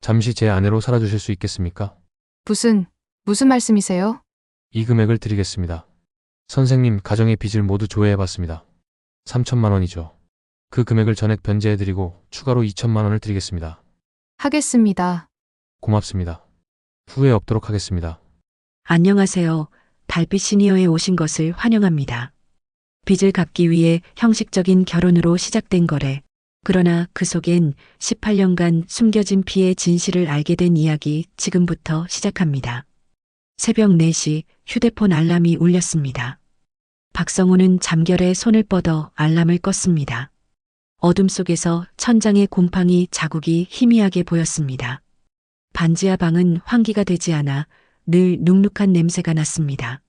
잠시 제 아내로 살아주실 수 있겠습니까? 무슨 말씀이세요? 이 금액을 드리겠습니다. 선생님, 가정의 빚을 모두 조회해봤습니다. 3천만 원이죠. 그 금액을 전액 변제해드리고 추가로 2천만 원을 드리겠습니다. 하겠습니다. 고맙습니다. 후회 없도록 하겠습니다. 안녕하세요. 달빛 시니어에 오신 것을 환영합니다. 빚을 갚기 위해 형식적인 결혼으로 시작된 거래. 그러나 그 속엔 18년간 숨겨진 피해 진실을 알게 된 이야기 지금부터 시작합니다. 새벽 4시 휴대폰 알람이 울렸습니다. 박성우는 잠결에 손을 뻗어 알람을 껐습니다. 어둠 속에서 천장의 곰팡이 자국이 희미하게 보였습니다. 반지하 방은 환기가 되지 않아 늘 눅눅한 냄새가 났습니다.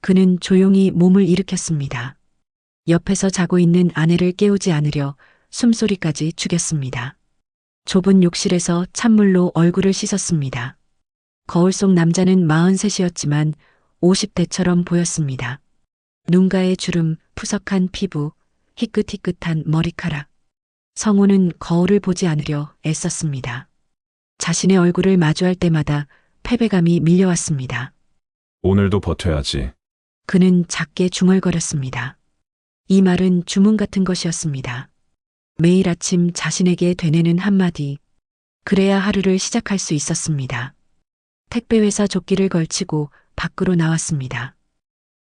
그는 조용히 몸을 일으켰습니다. 옆에서 자고 있는 아내를 깨우지 않으려 숨소리까지 죽였습니다. 좁은 욕실에서 찬물로 얼굴을 씻었습니다. 거울 속 남자는 43이었지만 50대처럼 보였습니다. 눈가에 주름, 푸석한 피부, 희끗희끗한 머리카락. 성우는 거울을 보지 않으려 애썼습니다. 자신의 얼굴을 마주할 때마다 패배감이 밀려왔습니다. 오늘도 버텨야지. 그는 작게 중얼거렸습니다. 이 말은 주문 같은 것이었습니다. 매일 아침 자신에게 되뇌는 한마디. 그래야 하루를 시작할 수 있었습니다. 택배회사 조끼를 걸치고 밖으로 나왔습니다.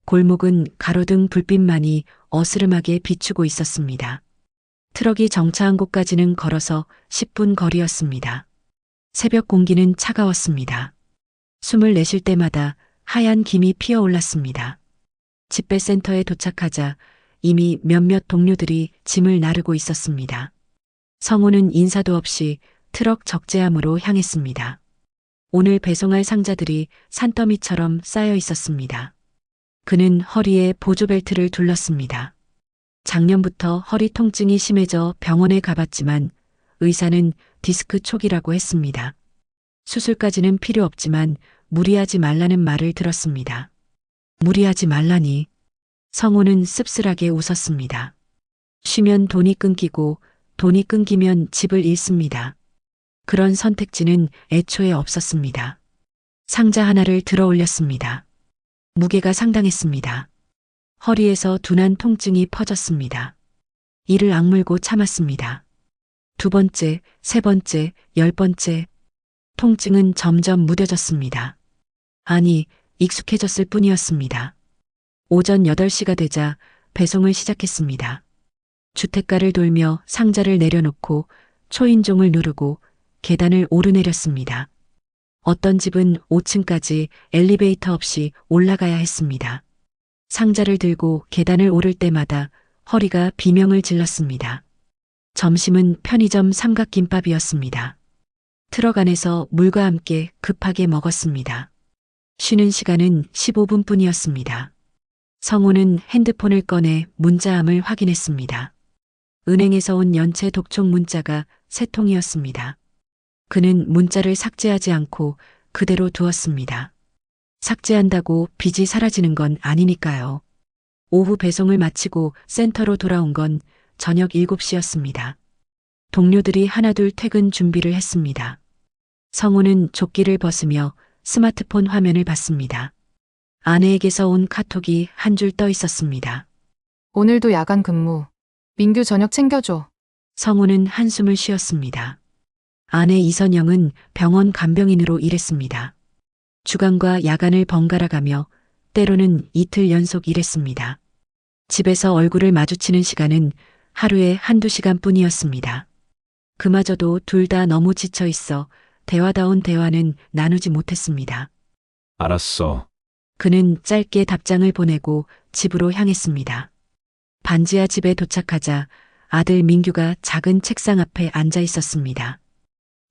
골목은 가로등 불빛만이 어스름하게 비추고 있었습니다. 트럭이 정차한 곳까지는 걸어서 10분 거리였습니다. 새벽 공기는 차가웠습니다. 숨을 내쉴 때마다 하얀 김이 피어올랐습니다. 집배센터에 도착하자 이미 몇몇 동료들이 짐을 나르고 있었습니다. 성우는 인사도 없이 트럭 적재함으로 향했습니다. 오늘 배송할 상자들이 산더미처럼 쌓여 있었습니다. 그는 허리에 보조벨트를 둘렀습니다. 작년부터 허리 통증이 심해져 병원에 가봤지만 의사는 디스크 촉이라고 했습니다. 수술까지는 필요 없지만 무리하지 말라는 말을 들었습니다. 무리하지 말라니. 성우는 씁쓸하게 웃었습니다. 쉬면 돈이 끊기고 돈이 끊기면 집을 잃습니다. 그런 선택지는 애초에 없었습니다. 상자 하나를 들어 올렸습니다. 무게가 상당했습니다. 허리에서 둔한 통증이 퍼졌습니다. 이를 악물고 참았습니다. 2번째, 3번째, 10번째. 통증은 점점 무뎌졌습니다. 아니, 익숙해졌을 뿐이었습니다. 오전 8시가 되자 배송을 시작했습니다. 주택가를 돌며 상자를 내려놓고 초인종을 누르고 계단을 오르내렸습니다. 어떤 집은 5층까지 엘리베이터 없이 올라가야 했습니다. 상자를 들고 계단을 오를 때마다 허리가 비명을 질렀습니다. 점심은 편의점 삼각김밥이었습니다. 트럭 안에서 물과 함께 급하게 먹었습니다. 쉬는 시간은 15분뿐이었습니다. 성우는 핸드폰을 꺼내 문자함을 확인했습니다. 은행에서 온 연체 독촉 문자가 3통이었습니다. 그는 문자를 삭제하지 않고 그대로 두었습니다. 삭제한다고 빚이 사라지는 건 아니니까요. 오후 배송을 마치고 센터로 돌아온 건 저녁 7시였습니다. 동료들이 하나둘 퇴근 준비를 했습니다. 성우는 조끼를 벗으며 스마트폰 화면을 봤습니다. 아내에게서 온 카톡이 한 줄 떠 있었습니다. 오늘도 야간 근무. 민규 저녁 챙겨줘. 성우는 한숨을 쉬었습니다. 아내 이선영은 병원 간병인으로 일했습니다. 주간과 야간을 번갈아 가며 때로는 이틀 연속 일했습니다. 집에서 얼굴을 마주치는 시간은 하루에 1~2시간 뿐이었습니다. 그마저도 둘 다 너무 지쳐 있어 대화다운 대화는 나누지 못했습니다. 알았어. 그는 짧게 답장을 보내고 집으로 향했습니다. 반지하 집에 도착하자 아들 민규가 작은 책상 앞에 앉아 있었습니다.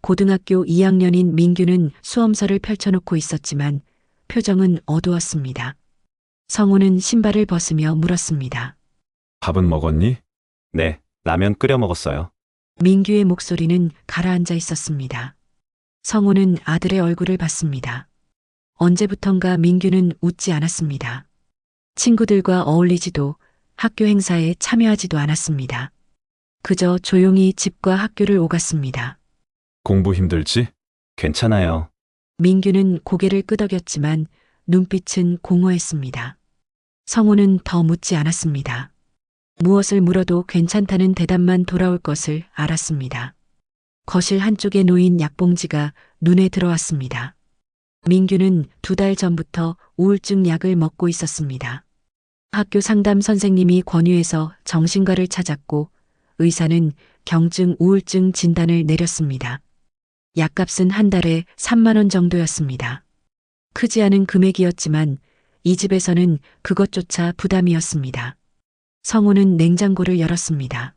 고등학교 2학년인 민규는 수험서를 펼쳐놓고 있었지만 표정은 어두웠습니다. 성우는 신발을 벗으며 물었습니다. 밥은 먹었니? 네, 라면 끓여 먹었어요. 민규의 목소리는 가라앉아 있었습니다. 성우는 아들의 얼굴을 봤습니다. 언제부턴가 민규는 웃지 않았습니다. 친구들과 어울리지도 학교 행사에 참여하지도 않았습니다. 그저 조용히 집과 학교를 오갔습니다. 공부 힘들지? 괜찮아요. 민규는 고개를 끄덕였지만 눈빛은 공허했습니다. 성우는 더 묻지 않았습니다. 무엇을 물어도 괜찮다는 대답만 돌아올 것을 알았습니다. 거실 한쪽에 놓인 약봉지가 눈에 들어왔습니다. 민규는 2달 전부터 우울증 약을 먹고 있었습니다. 학교 상담 선생님이 권유해서 정신과를 찾았고 의사는 경증 우울증 진단을 내렸습니다. 약값은 한 달에 3만 원 정도였습니다. 크지 않은 금액이었지만 이 집에서는 그것조차 부담이었습니다. 성우는 냉장고를 열었습니다.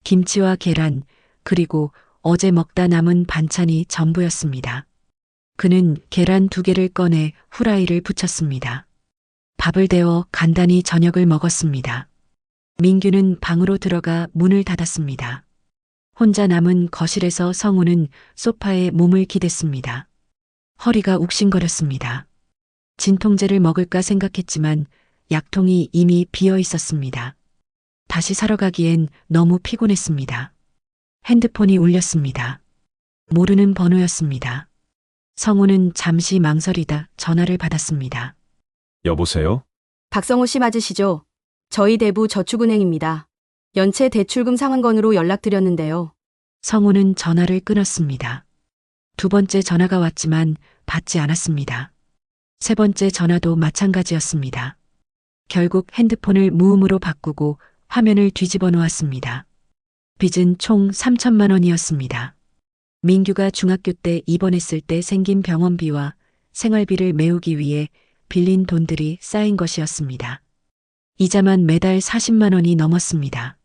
김치와 계란, 그리고 어제 먹다 남은 반찬이 전부였습니다. 그는 계란 2개를 꺼내 후라이를 부쳤습니다. 밥을 데워 간단히 저녁을 먹었습니다. 민규는 방으로 들어가 문을 닫았습니다. 혼자 남은 거실에서 성우는 소파에 몸을 기댔습니다. 허리가 욱신거렸습니다. 진통제를 먹을까 생각했지만 약통이 이미 비어 있었습니다. 다시 사러 가기엔 너무 피곤했습니다. 핸드폰이 울렸습니다. 모르는 번호였습니다. 성우는 잠시 망설이다 전화를 받았습니다. 여보세요? 박성호 씨 맞으시죠? 저희 대부 저축은행입니다. 연체 대출금 상환건으로 연락드렸는데요. 성우는 전화를 끊었습니다. 2번째 전화가 왔지만 받지 않았습니다. 3번째 전화도 마찬가지였습니다. 결국 핸드폰을 무음으로 바꾸고 화면을 뒤집어 놓았습니다. 빚은 총 3천만 원이었습니다. 민규가 중학교 때 입원했을 때 생긴 병원비와 생활비를 메우기 위해 빌린 돈들이 쌓인 것이었습니다. 이자만 매달 40만 원이 넘었습니다.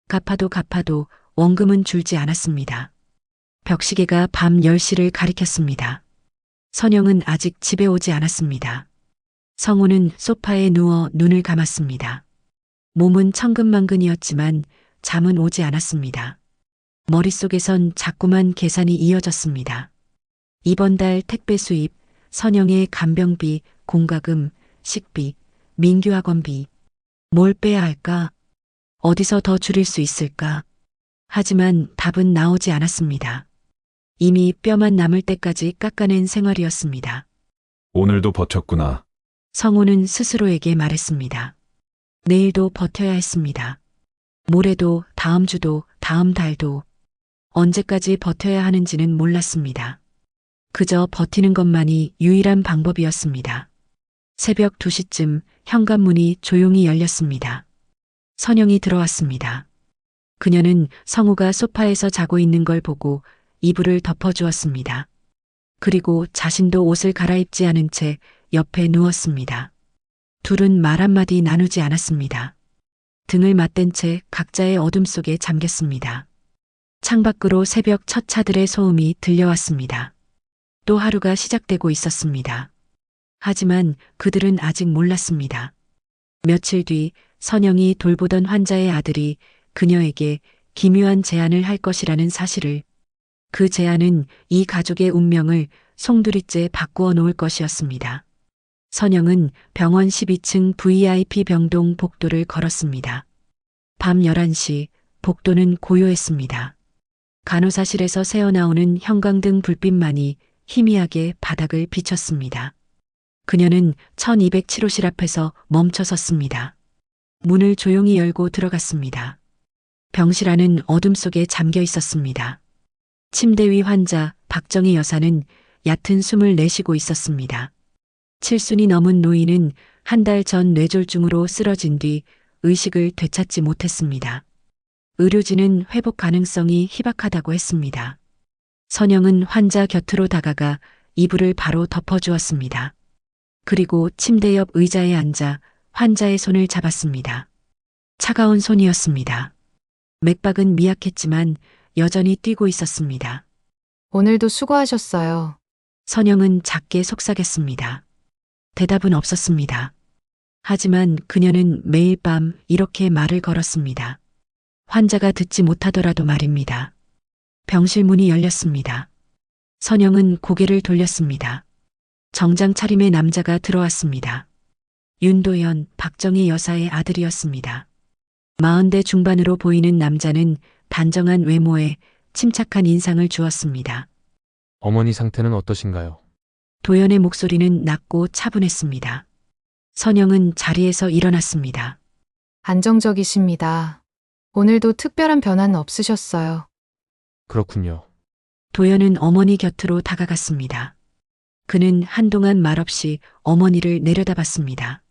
갚아도 원금은 줄지 않았습니다. 벽시계가 밤 10시를 가리켰습니다. 선영은 아직 집에 오지 않았습니다. 성우는 소파에 누워 눈을 감았습니다. 몸은 천근만근이었지만 잠은 오지 않았습니다. 머릿속에선 자꾸만 계산이 이어졌습니다. 이번 달 택배 수입, 선영의 간병비, 공과금, 식비, 민규 학원비. 뭘 빼야 할까? 어디서 더 줄일 수 있을까? 하지만 답은 나오지 않았습니다. 이미 뼈만 남을 때까지 깎아낸 생활이었습니다. 오늘도 버텼구나. 성우는 스스로에게 말했습니다. 내일도 버텨야 했습니다. 모레도, 다음 주도, 다음 달도. 언제까지 버텨야 하는지는 몰랐습니다. 그저 버티는 것만이 유일한 방법이었습니다. 새벽 2시쯤 현관문이 조용히 열렸습니다. 선영이 들어왔습니다. 그녀는 성우가 소파에서 자고 있는 걸 보고 이불을 덮어주었습니다. 그리고 자신도 옷을 갈아입지 않은 채 옆에 누웠습니다. 둘은 말 한마디 나누지 않았습니다. 등을 맞댄 채 각자의 어둠 속에 잠겼습니다. 창밖으로 새벽 첫 차들의 소음이 들려왔습니다. 또 하루가 시작되고 있었습니다. 하지만 그들은 아직 몰랐습니다. 며칠 뒤 선영이 돌보던 환자의 아들이 그녀에게 기묘한 제안을 할 것이라는 사실을, 그 제안은 이 가족의 운명을 송두리째 바꾸어 놓을 것이었습니다. 선영은 병원 12층 VIP 병동 복도를 걸었습니다. 밤 11시 복도는 고요했습니다. 간호사실에서 새어나오는 형광등 불빛만이 희미하게 바닥을 비쳤습니다. 그녀는 1207호실 앞에서 멈춰 섰습니다. 문을 조용히 열고 들어갔습니다. 병실 안은 어둠 속에 잠겨 있었습니다. 침대 위 환자 박정희 여사는 얕은 숨을 내쉬고 있었습니다. 7순이 넘은 노인은 한 달 전 뇌졸중으로 쓰러진 뒤 의식을 되찾지 못했습니다. 의료진은 회복 가능성이 희박하다고 했습니다. 선영은 환자 곁으로 다가가 이불을 바로 덮어주었습니다. 그리고 침대 옆 의자에 앉아 환자의 손을 잡았습니다. 차가운 손이었습니다. 맥박은 미약했지만 여전히 뛰고 있었습니다. 오늘도 수고하셨어요. 선영은 작게 속삭였습니다. 대답은 없었습니다. 하지만 그녀는 매일 밤 이렇게 말을 걸었습니다. 환자가 듣지 못하더라도 말입니다. 병실 문이 열렸습니다. 선영은 고개를 돌렸습니다. 정장 차림의 남자가 들어왔습니다. 윤도현, 박정희 여사의 아들이었습니다. 40대 중반으로 보이는 남자는 단정한 외모에 침착한 인상을 주었습니다. 어머니 상태는 어떠신가요? 도연의 목소리는 낮고 차분했습니다. 선영은 자리에서 일어났습니다. 안정적이십니다. 오늘도 특별한 변화는 없으셨어요. 그렇군요. 도연은 어머니 곁으로 다가갔습니다. 그는 한동안 말없이 어머니를 내려다봤습니다.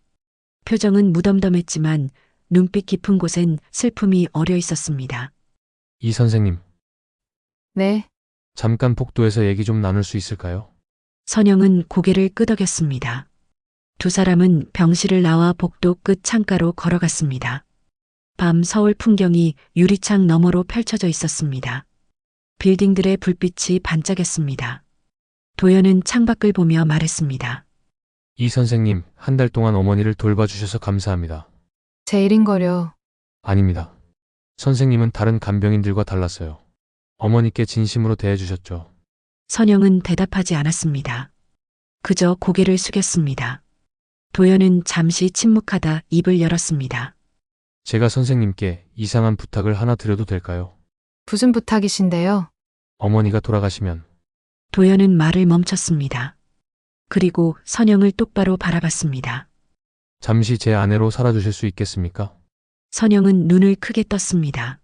표정은 무덤덤했지만 눈빛 깊은 곳엔 슬픔이 어려 있었습니다. 이 선생님, 네, 잠깐 복도에서 얘기 좀 나눌 수 있을까요? 선영은 고개를 끄덕였습니다. 두 사람은 병실을 나와 복도 끝 창가로 걸어갔습니다. 밤 서울 풍경이 유리창 너머로 펼쳐져 있었습니다. 빌딩들의 불빛이 반짝였습니다. 도연은 창밖을 보며 말했습니다. 이 선생님, 한 달 동안 어머니를 돌봐주셔서 감사합니다. 제 일인거려. 아닙니다. 선생님은 다른 간병인들과 달랐어요. 어머니께 진심으로 대해주셨죠. 선영은 대답하지 않았습니다. 그저 고개를 숙였습니다. 도연은 잠시 침묵하다 입을 열었습니다. 제가 선생님께 이상한 부탁을 하나 드려도 될까요? 무슨 부탁이신데요? 어머니가 돌아가시면 도연은 말을 멈췄습니다. 그리고 선영을 똑바로 바라봤습니다. 잠시 제 아내로 살아주실 수 있겠습니까? 선영은 눈을 크게 떴습니다.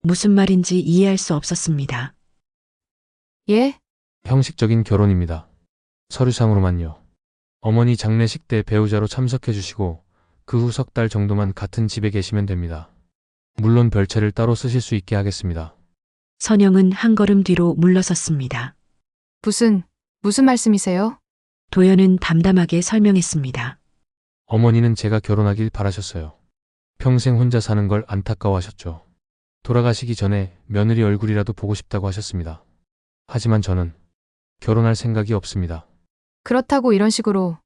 무슨 말인지 이해할 수 없었습니다. 예? 형식적인 결혼입니다. 서류상으로만요. 어머니 장례식 때 배우자로 참석해 주시고 그 후 석 달 정도만 같은 집에 계시면 됩니다. 물론 별채를 따로 쓰실 수 있게 하겠습니다. 선영은 한 걸음 뒤로 물러섰습니다. 무슨 말씀이세요? 도연은 담담하게 설명했습니다. 어머니는 제가 결혼하길 바라셨어요. 평생 혼자 사는 걸 안타까워하셨죠. 돌아가시기 전에 며느리 얼굴이라도 보고 싶다고 하셨습니다. 하지만 저는 결혼할 생각이 없습니다. 그렇다고 이런 식으로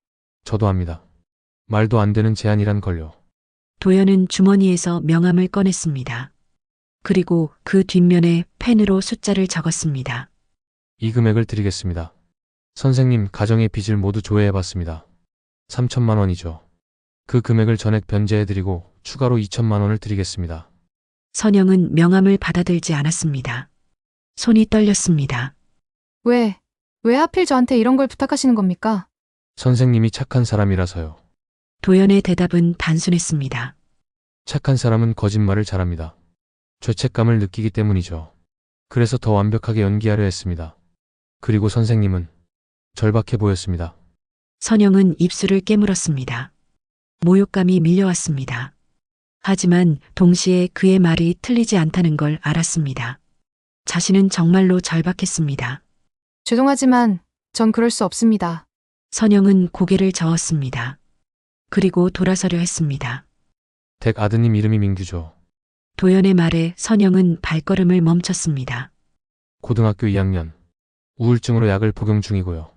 저도 압니다. 말도 안 되는 제안이란 걸요. 도연은 주머니에서 명함을 꺼냈습니다. 그리고 그 뒷면에 펜으로 숫자를 적었습니다. 이 금액을 드리겠습니다. 선생님 가정의 빚을 모두 조회해봤습니다. 3천만 원이죠. 그 금액을 전액 변제해드리고 추가로 2천만 원을 드리겠습니다. 선영은 명함을 받아들지 않았습니다. 손이 떨렸습니다. 왜 하필 저한테 이런 걸 부탁하시는 겁니까? 선생님이 착한 사람이라서요. 도연의 대답은 단순했습니다. 착한 사람은 거짓말을 잘합니다. 죄책감을 느끼기 때문이죠. 그래서 더 완벽하게 연기하려 했습니다. 그리고 선생님은 절박해 보였습니다. 선영은 입술을 깨물었습니다. 모욕감이 밀려왔습니다. 하지만 동시에 그의 말이 틀리지 않다는 걸 알았습니다. 자신은 정말로 절박했습니다. 죄송하지만 전 그럴 수 없습니다. 선영은 고개를 저었습니다. 그리고 돌아서려 했습니다. 댁 아드님 이름이 민규죠. 도연의 말에 선영은 발걸음을 멈췄습니다. 고등학교 2학년. 우울증으로 약을 복용 중이고요.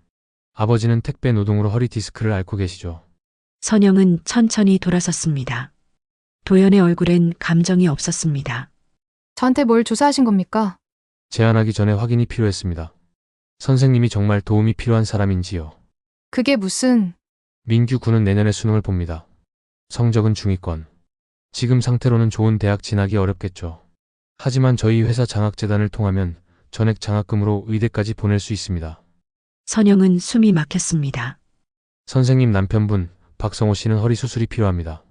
아버지는 택배 노동으로 허리 디스크를 앓고 계시죠. 선영은 천천히 돌아섰습니다. 도연의 얼굴엔 감정이 없었습니다. 저한테 뭘 조사하신 겁니까? 제안하기 전에 확인이 필요했습니다. 선생님이 정말 도움이 필요한 사람인지요. 그게 무슨... 민규 군은 내년에 수능을 봅니다. 성적은 중위권. 지금 상태로는 좋은 대학 진학이 어렵겠죠. 하지만 저희 회사 장학재단을 통하면 전액 장학금으로 의대까지 보낼 수 있습니다. 선영은 숨이 막혔습니다. 선생님 남편분 박성호 씨는 허리 수술이 필요합니다.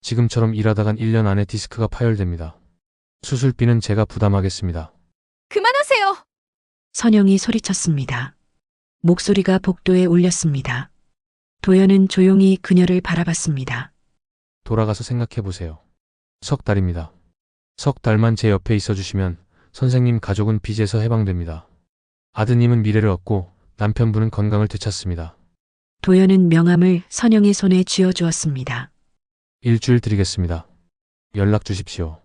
지금처럼 일하다간 1년 안에 디스크가 파열됩니다. 수술비는 제가 부담하겠습니다. 그만하세요! 선영이 소리쳤습니다. 목소리가 복도에 울렸습니다. 도연은 조용히 그녀를 바라봤습니다. 돌아가서 생각해 보세요. 석 달입니다. 석 달만 제 옆에 있어 주시면 선생님 가족은 빚에서 해방됩니다. 아드님은 미래를 얻고 남편분은 건강을 되찾습니다. 도연은 명함을 선영의 손에 쥐어주었습니다. 일주일 드리겠습니다. 연락 주십시오.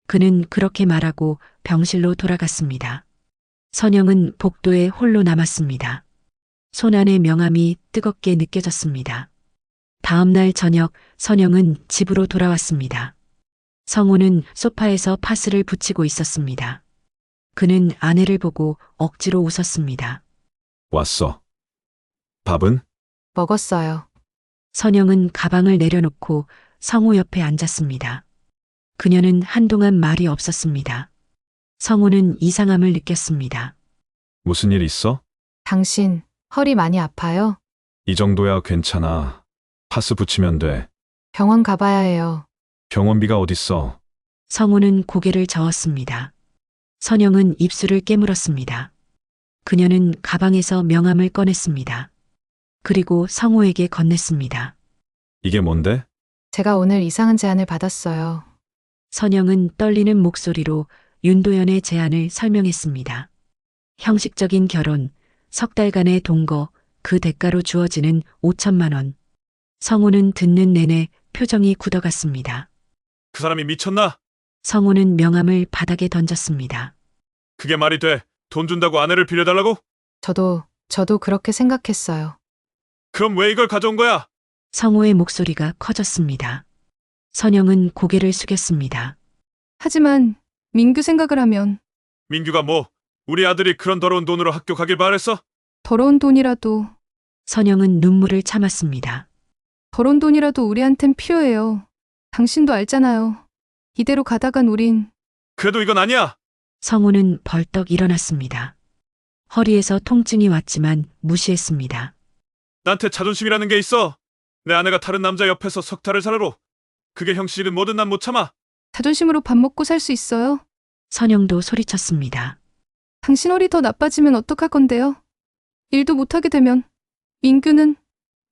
그는 그렇게 말하고 병실로 돌아갔습니다. 선영은 복도에 홀로 남았습니다. 손안의 명함이 뜨겁게 느껴졌습니다. 다음 날 저녁 선영은 집으로 돌아왔습니다. 성호는 소파에서 파스를 붙이고 있었습니다. 그는 아내를 보고 억지로 웃었습니다. 왔어. 밥은? 먹었어요. 선영은 가방을 내려놓고 성호 옆에 앉았습니다. 그녀는 한동안 말이 없었습니다. 성호는 이상함을 느꼈습니다. 무슨 일 있어? 당신, 허리 많이 아파요? 이 정도야 괜찮아. 파스 붙이면 돼. 병원 가봐야 해요. 병원비가 어딨어. 성우는 고개를 저었습니다. 선영은 입술을 깨물었습니다. 그녀는 가방에서 명함을 꺼냈습니다. 그리고 성우에게 건넸습니다. 이게 뭔데? 제가 오늘 이상한 제안을 받았어요. 선영은 떨리는 목소리로 윤도현의 제안을 설명했습니다. 형식적인 결혼, 석 달간의 동거, 그 대가로 주어지는 5천만 원. 성우는 듣는 내내 표정이 굳어갔습니다. 그 사람이 미쳤나? 성우는 명함을 바닥에 던졌습니다. 그게 말이 돼? 돈 준다고 아내를 빌려달라고? 저도 그렇게 생각했어요. 그럼 왜 이걸 가져온 거야? 성우의 목소리가 커졌습니다. 선영은 고개를 숙였습니다. 하지만 민규 생각을 하면 민규가 뭐 우리 아들이 그런 더러운 돈으로 학교 가길 바랬어? 더러운 돈이라도 선영은 눈물을 참았습니다. 더러운 돈이라도 우리한텐 필요해요. 당신도 알잖아요. 이대로 가다간 우린 그래도 이건 아니야. 성우는 벌떡 일어났습니다. 허리에서 통증이 왔지만 무시했습니다. 나한테 자존심이라는 게 있어. 내 아내가 다른 남자 옆에서 석 달을 살아로. 그게 형식이든 뭐든 난 못 참아. 자존심으로 밥 먹고 살 수 있어요? 선영도 소리쳤습니다. 당신 허리 더 나빠지면 어떡할 건데요? 일도 못하게 되면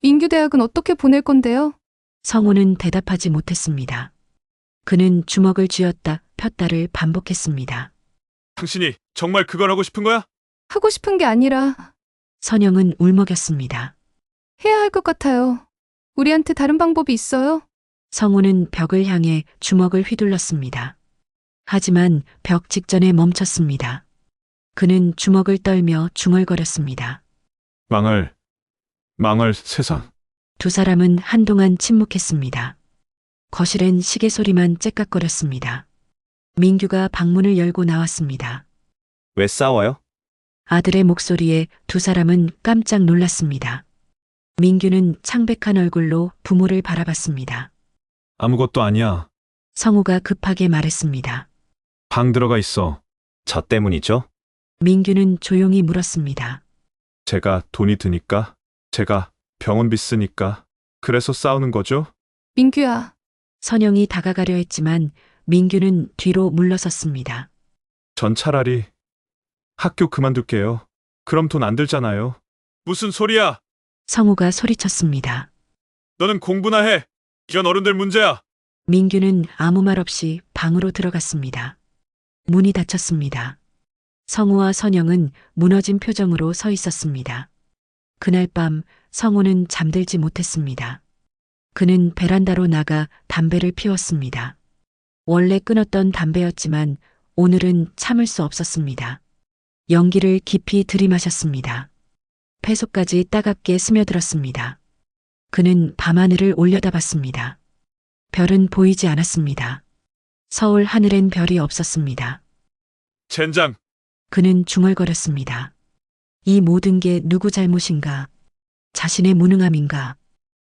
민규 대학은 어떻게 보낼 건데요? 성우는 대답하지 못했습니다. 그는 주먹을 쥐었다 폈다를 반복했습니다. 당신이 정말 그걸 하고 싶은 거야? 하고 싶은 게 아니라 선영은 울먹였습니다. 해야 할 것 같아요. 우리한테 다른 방법이 있어요? 성우는 벽을 향해 주먹을 휘둘렀습니다. 하지만 벽 직전에 멈췄습니다. 그는 주먹을 떨며 중얼거렸습니다. 망할 세상. 두 사람은 한동안 침묵했습니다. 거실엔 시계 소리만 째깍거렸습니다. 민규가 방문을 열고 나왔습니다. 왜 싸워요? 아들의 목소리에 두 사람은 깜짝 놀랐습니다. 민규는 창백한 얼굴로 부모를 바라봤습니다. 아무것도 아니야. 성우가 급하게 말했습니다. 방 들어가 있어. 저 때문이죠? 민규는 조용히 물었습니다. 제가 돈이 드니까? 제가 병원비 쓰니까? 그래서 싸우는 거죠? 민규야, 선영이 다가가려 했지만 민규는 뒤로 물러섰습니다. 전 차라리 학교 그만둘게요. 그럼 돈 안 들잖아요. 무슨 소리야? 성우가 소리쳤습니다. 너는 공부나 해. 이건 어른들 문제야. 민규는 아무 말 없이 방으로 들어갔습니다. 문이 닫혔습니다. 성우와 선영은 무너진 표정으로 서 있었습니다. 그날 밤 성우는 잠들지 못했습니다. 그는 베란다로 나가 담배를 피웠습니다. 원래 끊었던 담배였지만 오늘은 참을 수 없었습니다. 연기를 깊이 들이마셨습니다. 폐속까지 따갑게 스며들었습니다. 그는 밤하늘을 올려다봤습니다. 별은 보이지 않았습니다. 서울 하늘엔 별이 없었습니다. 젠장. 그는 중얼거렸습니다. 이 모든 게 누구 잘못인가? 자신의 무능함인가?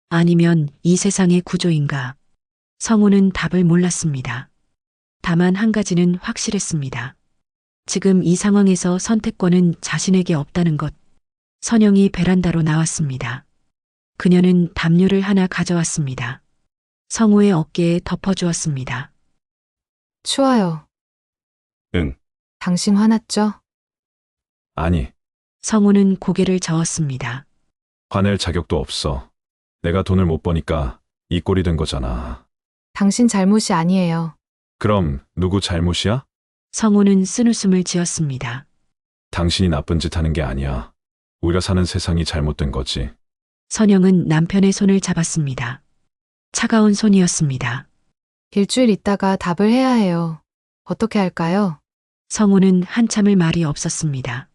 아니면 이 세상의 구조인가? 성우는 답을 몰랐습니다. 다만 한 가지는 확실했습니다. 지금 이 상황에서 선택권은 자신에게 없다는 것. 선영이 베란다로 나왔습니다. 그녀는 담요를 하나 가져왔습니다. 성우의 어깨에 덮어주었습니다. 추워요. 응. 당신 화났죠? 아니, 성우는 고개를 저었습니다. 화낼 자격도 없어. 내가 돈을 못 버니까 이 꼴이 된 거잖아. 당신 잘못이 아니에요. 그럼 누구 잘못이야? 성우는 쓴웃음을 지었습니다. 당신이 나쁜 짓 하는 게 아니야. 우리가 사는 세상이 잘못된 거지. 선영은 남편의 손을 잡았습니다. 차가운 손이었습니다. 일주일 있다가 답을 해야 해요. 어떻게 할까요? 성우는 한참을 말이 없었습니다.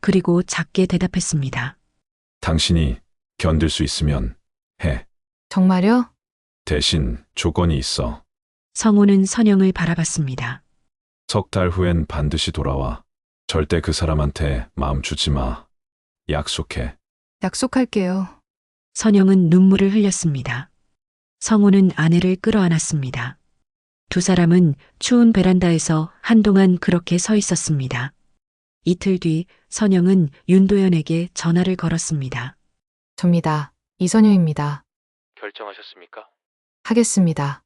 그리고 작게 대답했습니다. 당신이 견딜 수 있으면 해. 정말요? 대신 조건이 있어. 성우는 선영을 바라봤습니다. 석 달 후엔 반드시 돌아와. 절대 그 사람한테 마음 주지 마. 약속해. 약속할게요. 선영은 눈물을 흘렸습니다. 성우는 아내를 끌어안았습니다. 두 사람은 추운 베란다에서 한동안 그렇게 서 있었습니다. 이틀 뒤 선영은 윤도현에게 전화를 걸었습니다. 접니다. 이선영입니다. 결정하셨습니까? 하겠습니다.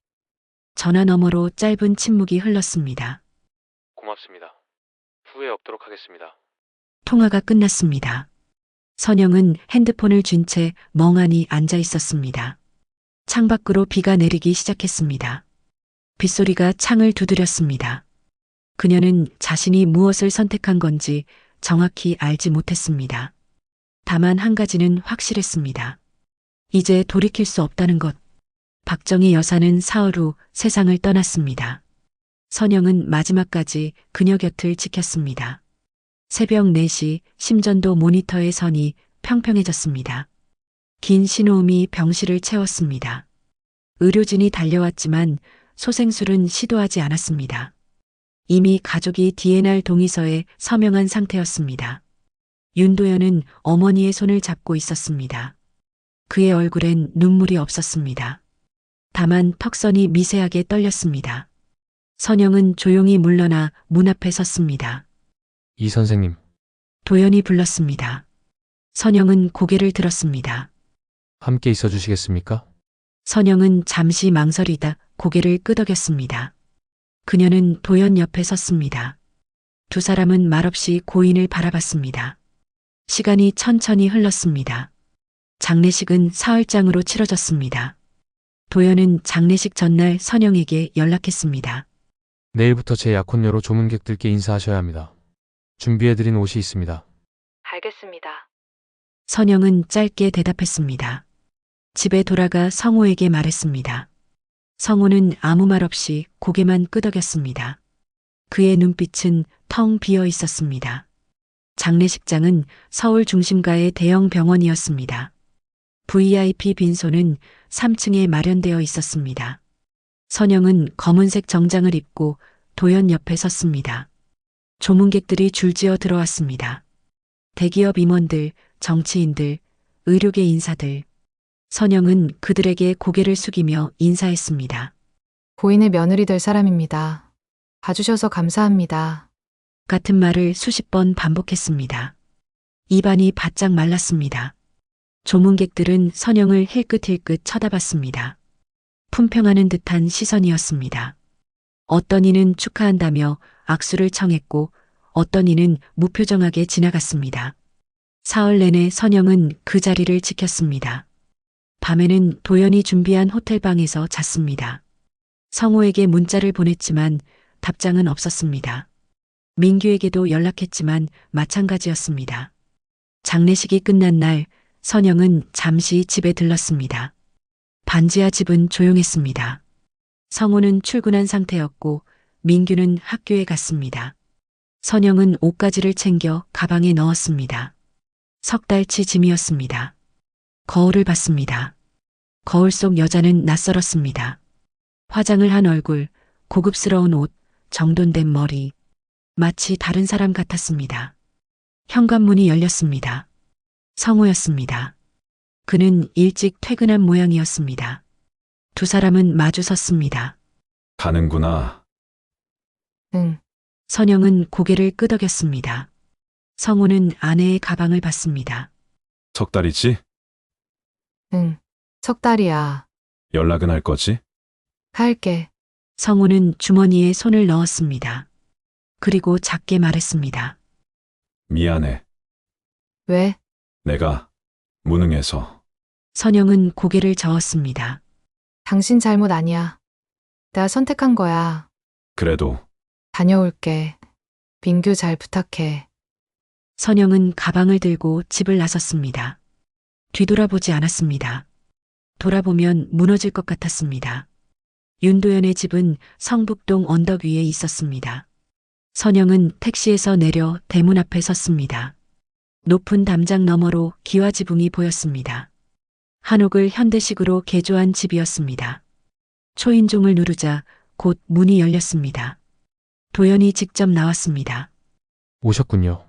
전화 너머로 짧은 침묵이 흘렀습니다. 고맙습니다. 후회 없도록 하겠습니다. 통화가 끝났습니다. 선영은 핸드폰을 쥔 채 멍하니 앉아 있었습니다. 창밖으로 비가 내리기 시작했습니다. 빗소리가 창을 두드렸습니다. 그녀는 자신이 무엇을 선택한 건지 정확히 알지 못했습니다. 다만 한 가지는 확실했습니다. 이제 돌이킬 수 없다는 것. 박정희 여사는 사흘 후 세상을 떠났습니다. 선영은 마지막까지 그녀 곁을 지켰습니다. 새벽 4시 심전도 모니터의 선이 평평해졌습니다. 긴 신호음이 병실을 채웠습니다. 의료진이 달려왔지만 소생술은 시도하지 않았습니다. 이미 가족이 DNR 동의서에 서명한 상태였습니다. 윤도현은 어머니의 손을 잡고 있었습니다. 그의 얼굴엔 눈물이 없었습니다. 다만 턱선이 미세하게 떨렸습니다. 선영은 조용히 물러나 문 앞에 섰습니다. 이 선생님, 도연이 불렀습니다. 선영은 고개를 들었습니다. 함께 있어 주시겠습니까? 선영은 잠시 망설이다 고개를 끄덕였습니다. 그녀는 도연 옆에 섰습니다. 두 사람은 말없이 고인을 바라봤습니다. 시간이 천천히 흘렀습니다. 장례식은 사흘장으로 치러졌습니다. 도연은 장례식 전날 선영에게 연락했습니다. 내일부터 제 약혼녀로 조문객들께 인사하셔야 합니다. 준비해드린 옷이 있습니다. 알겠습니다. 선영은 짧게 대답했습니다. 집에 돌아가 성호에게 말했습니다. 성호는 아무 말 없이 고개만 끄덕였습니다. 그의 눈빛은 텅 비어 있었습니다. 장례식장은 서울 중심가의 대형 병원이었습니다. VIP 빈소는 3층에 마련되어 있었습니다. 선영은 검은색 정장을 입고 도연 옆에 섰습니다. 조문객들이 줄지어 들어왔습니다. 대기업 임원들, 정치인들, 의료계 인사들. 선영은 그들에게 고개를 숙이며 인사했습니다. 고인의 며느리 될 사람입니다. 봐주셔서 감사합니다. 같은 말을 수십 번 반복했습니다. 입안이 바짝 말랐습니다. 조문객들은 선영을 힐끗힐끗 쳐다봤습니다. 품평하는 듯한 시선이었습니다. 어떤 이는 축하한다며 악수를 청했고 어떤 이는 무표정하게 지나갔습니다. 사흘 내내 선영은 그 자리를 지켰습니다. 밤에는 도연이 준비한 호텔방에서 잤습니다. 성호에게 문자를 보냈지만 답장은 없었습니다. 민규에게도 연락했지만 마찬가지였습니다. 장례식이 끝난 날 선영은 잠시 집에 들렀습니다. 반지하 집은 조용했습니다. 성호는 출근한 상태였고 민규는 학교에 갔습니다. 선영은 옷가지를 챙겨 가방에 넣었습니다. 석 달치 짐이었습니다. 거울을 봤습니다. 거울 속 여자는 낯설었습니다. 화장을 한 얼굴, 고급스러운 옷, 정돈된 머리. 마치 다른 사람 같았습니다. 현관문이 열렸습니다. 성호였습니다. 그는 일찍 퇴근한 모양이었습니다. 두 사람은 마주 섰습니다. 가는구나. 응. 선영은 고개를 끄덕였습니다. 성호는 아내의 가방을 봤습니다. 석 달이지? 응. 석 달이야. 연락은 할 거지? 할게. 성호는 주머니에 손을 넣었습니다. 그리고 작게 말했습니다. 미안해. 왜? 내가 무능해서. 선영은 고개를 저었습니다. 당신 잘못 아니야. 내가 선택한 거야. 그래도 다녀올게. 민규 잘 부탁해. 선영은 가방을 들고 집을 나섰습니다. 뒤돌아보지 않았습니다. 돌아보면 무너질 것 같았습니다. 윤도현의 집은 성북동 언덕 위에 있었습니다. 선영은 택시에서 내려 대문 앞에 섰습니다. 높은 담장 너머로 기와지붕이 보였습니다. 한옥을 현대식으로 개조한 집이었습니다. 초인종을 누르자 곧 문이 열렸습니다. 도연이 직접 나왔습니다. 오셨군요.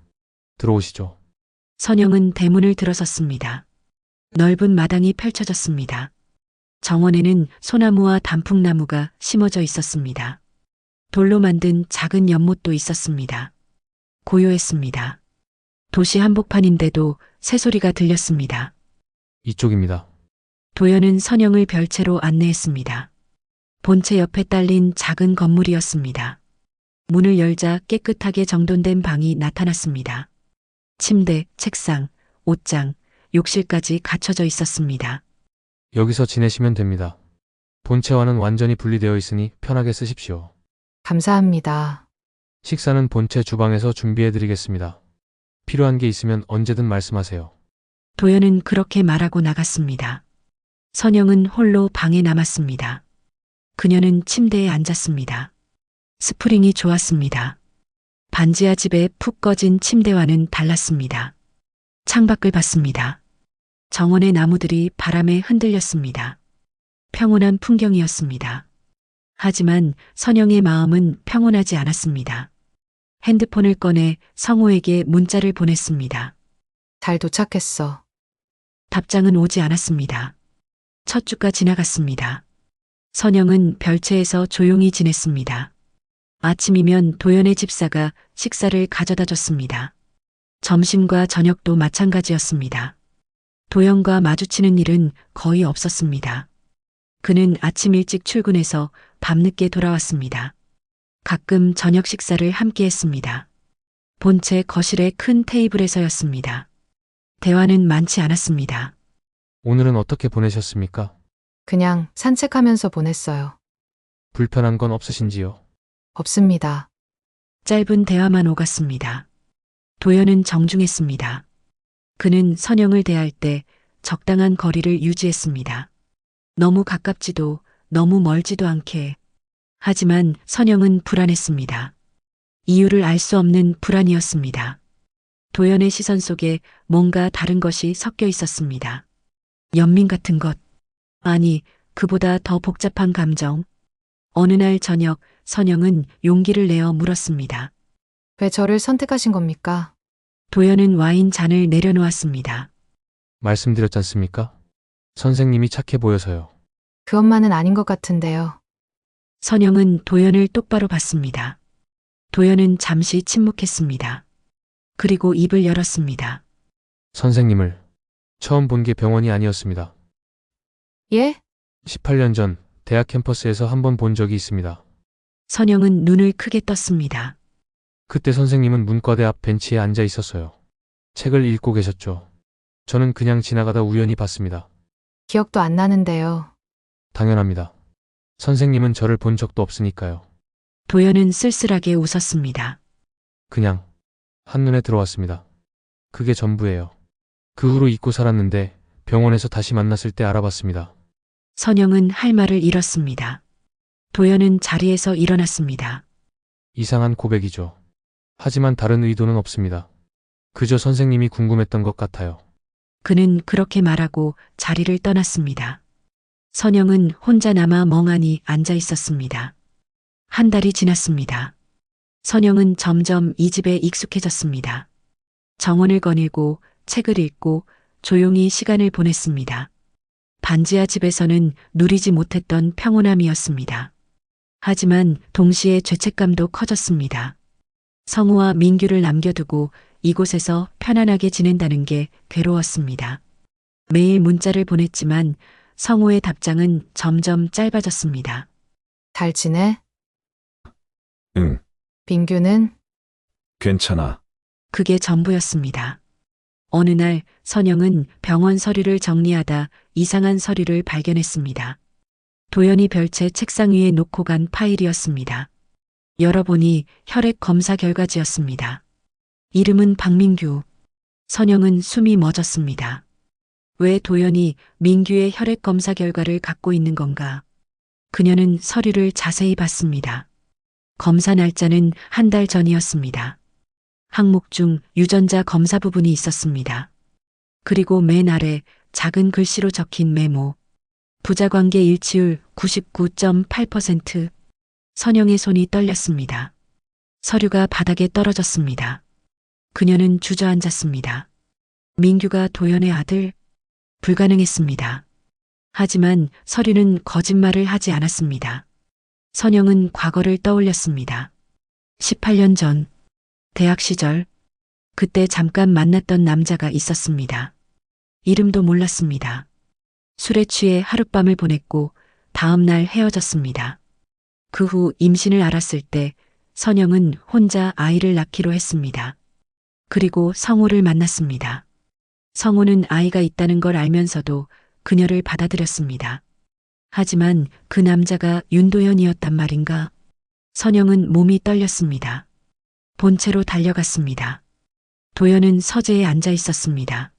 들어오시죠. 선영은 대문을 들어섰습니다. 넓은 마당이 펼쳐졌습니다. 정원에는 소나무와 단풍나무가 심어져 있었습니다. 돌로 만든 작은 연못도 있었습니다. 고요했습니다. 도시 한복판인데도 새소리가 들렸습니다. 이쪽입니다. 도연은 선영을 별채로 안내했습니다. 본체 옆에 딸린 작은 건물이었습니다. 문을 열자 깨끗하게 정돈된 방이 나타났습니다. 침대, 책상, 옷장, 욕실까지 갖춰져 있었습니다. 여기서 지내시면 됩니다. 본체와는 완전히 분리되어 있으니 편하게 쓰십시오. 감사합니다. 식사는 본체 주방에서 준비해드리겠습니다. 필요한 게 있으면 언제든 말씀하세요. 도연은 그렇게 말하고 나갔습니다. 선영은 홀로 방에 남았습니다. 그녀는 침대에 앉았습니다. 스프링이 좋았습니다. 반지하 집에 푹 꺼진 침대와는 달랐습니다. 창밖을 봤습니다. 정원의 나무들이 바람에 흔들렸습니다. 평온한 풍경이었습니다. 하지만 선영의 마음은 평온하지 않았습니다. 핸드폰을 꺼내 성호에게 문자를 보냈습니다. 잘 도착했어. 답장은 오지 않았습니다. 첫 주가 지나갔습니다. 선영은 별채에서 조용히 지냈습니다. 아침이면 도연의 집사가 식사를 가져다 줬습니다. 점심과 저녁도 마찬가지였습니다. 도연과 마주치는 일은 거의 없었습니다. 그는 아침 일찍 출근해서 밤늦게 돌아왔습니다. 가끔 저녁 식사를 함께 했습니다. 본체 거실의 큰 테이블에서였습니다. 대화는 많지 않았습니다. 오늘은 어떻게 보내셨습니까? 그냥 산책하면서 보냈어요. 불편한 건 없으신지요? 없습니다. 짧은 대화만 오갔습니다. 도연은 정중했습니다. 그는 선영을 대할 때 적당한 거리를 유지했습니다. 너무 가깝지도 너무 멀지도 않게. 하지만 선영은 불안했습니다. 이유를 알 수 없는 불안이었습니다. 도연의 시선 속에 뭔가 다른 것이 섞여 있었습니다. 연민 같은 것. 아니, 그보다 더 복잡한 감정. 어느 날 저녁 선영은 용기를 내어 물었습니다. 왜 저를 선택하신 겁니까? 도연은 와인 잔을 내려놓았습니다. 말씀드렸지 않습니까? 선생님이 착해 보여서요. 그 엄마는 아닌 것 같은데요. 선영은 도연을 똑바로 봤습니다. 도연은 잠시 침묵했습니다. 그리고 입을 열었습니다. 선생님을 처음 본 게 병원이 아니었습니다. 예? 18년 전 대학 캠퍼스에서 한 번 본 적이 있습니다. 선영은 눈을 크게 떴습니다. 그때 선생님은 문과대 앞 벤치에 앉아 있었어요. 책을 읽고 계셨죠. 저는 그냥 지나가다 우연히 봤습니다. 기억도 안 나는데요. 당연합니다. 선생님은 저를 본 적도 없으니까요. 도연은 쓸쓸하게 웃었습니다. 그냥 한눈에 들어왔습니다. 그게 전부예요. 그 후로 잊고 살았는데 병원에서 다시 만났을 때 알아봤습니다. 선영은 할 말을 잃었습니다. 도연은 자리에서 일어났습니다. 이상한 고백이죠. 하지만 다른 의도는 없습니다. 그저 선생님이 궁금했던 것 같아요. 그는 그렇게 말하고 자리를 떠났습니다. 선영은 혼자 남아 멍하니 앉아 있었습니다. 한 달이 지났습니다. 선영은 점점 이 집에 익숙해졌습니다. 정원을 거닐고 책을 읽고 조용히 시간을 보냈습니다. 반지하 집에서는 누리지 못했던 평온함이었습니다. 하지만 동시에 죄책감도 커졌습니다. 성우와 민규를 남겨두고 이곳에서 편안하게 지낸다는 게 괴로웠습니다. 매일 문자를 보냈지만 성우의 답장은 점점 짧아졌습니다. 잘 지내? 응, 민규는? 괜찮아. 그게 전부였습니다. 어느 날 선영은 병원 서류를 정리하다 이상한 서류를 발견했습니다. 도연이 별채 책상 위에 놓고 간 파일이었습니다. 열어보니 혈액 검사 결과지였습니다. 이름은 박민규. 선영은 숨이 멎었습니다. 왜 도연이 민규의 혈액 검사 결과를 갖고 있는 건가? 그녀는 서류를 자세히 봤습니다. 검사 날짜는 한 달 전이었습니다. 항목 중 유전자 검사 부분이 있었습니다. 그리고 맨 아래 작은 글씨로 적힌 메모. 부자관계 일치율 99.8%. 선영의 손이 떨렸습니다. 서류가 바닥에 떨어졌습니다. 그녀는 주저앉았습니다. 민규가 도연의 아들? 불가능했습니다. 하지만 서류는 거짓말을 하지 않았습니다. 선영은 과거를 떠올렸습니다. 18년 전 대학 시절 그때 잠깐 만났던 남자가 있었습니다. 이름도 몰랐습니다. 술에 취해 하룻밤을 보냈고 다음 날 헤어졌습니다. 그 후 임신을 알았을 때 선영은 혼자 아이를 낳기로 했습니다. 그리고 성호를 만났습니다. 성호는 아이가 있다는 걸 알면서도 그녀를 받아들였습니다. 하지만 그 남자가 윤도현이었단 말인가? 선영은 몸이 떨렸습니다. 본체로 달려갔습니다. 도현은 서재에 앉아 있었습니다.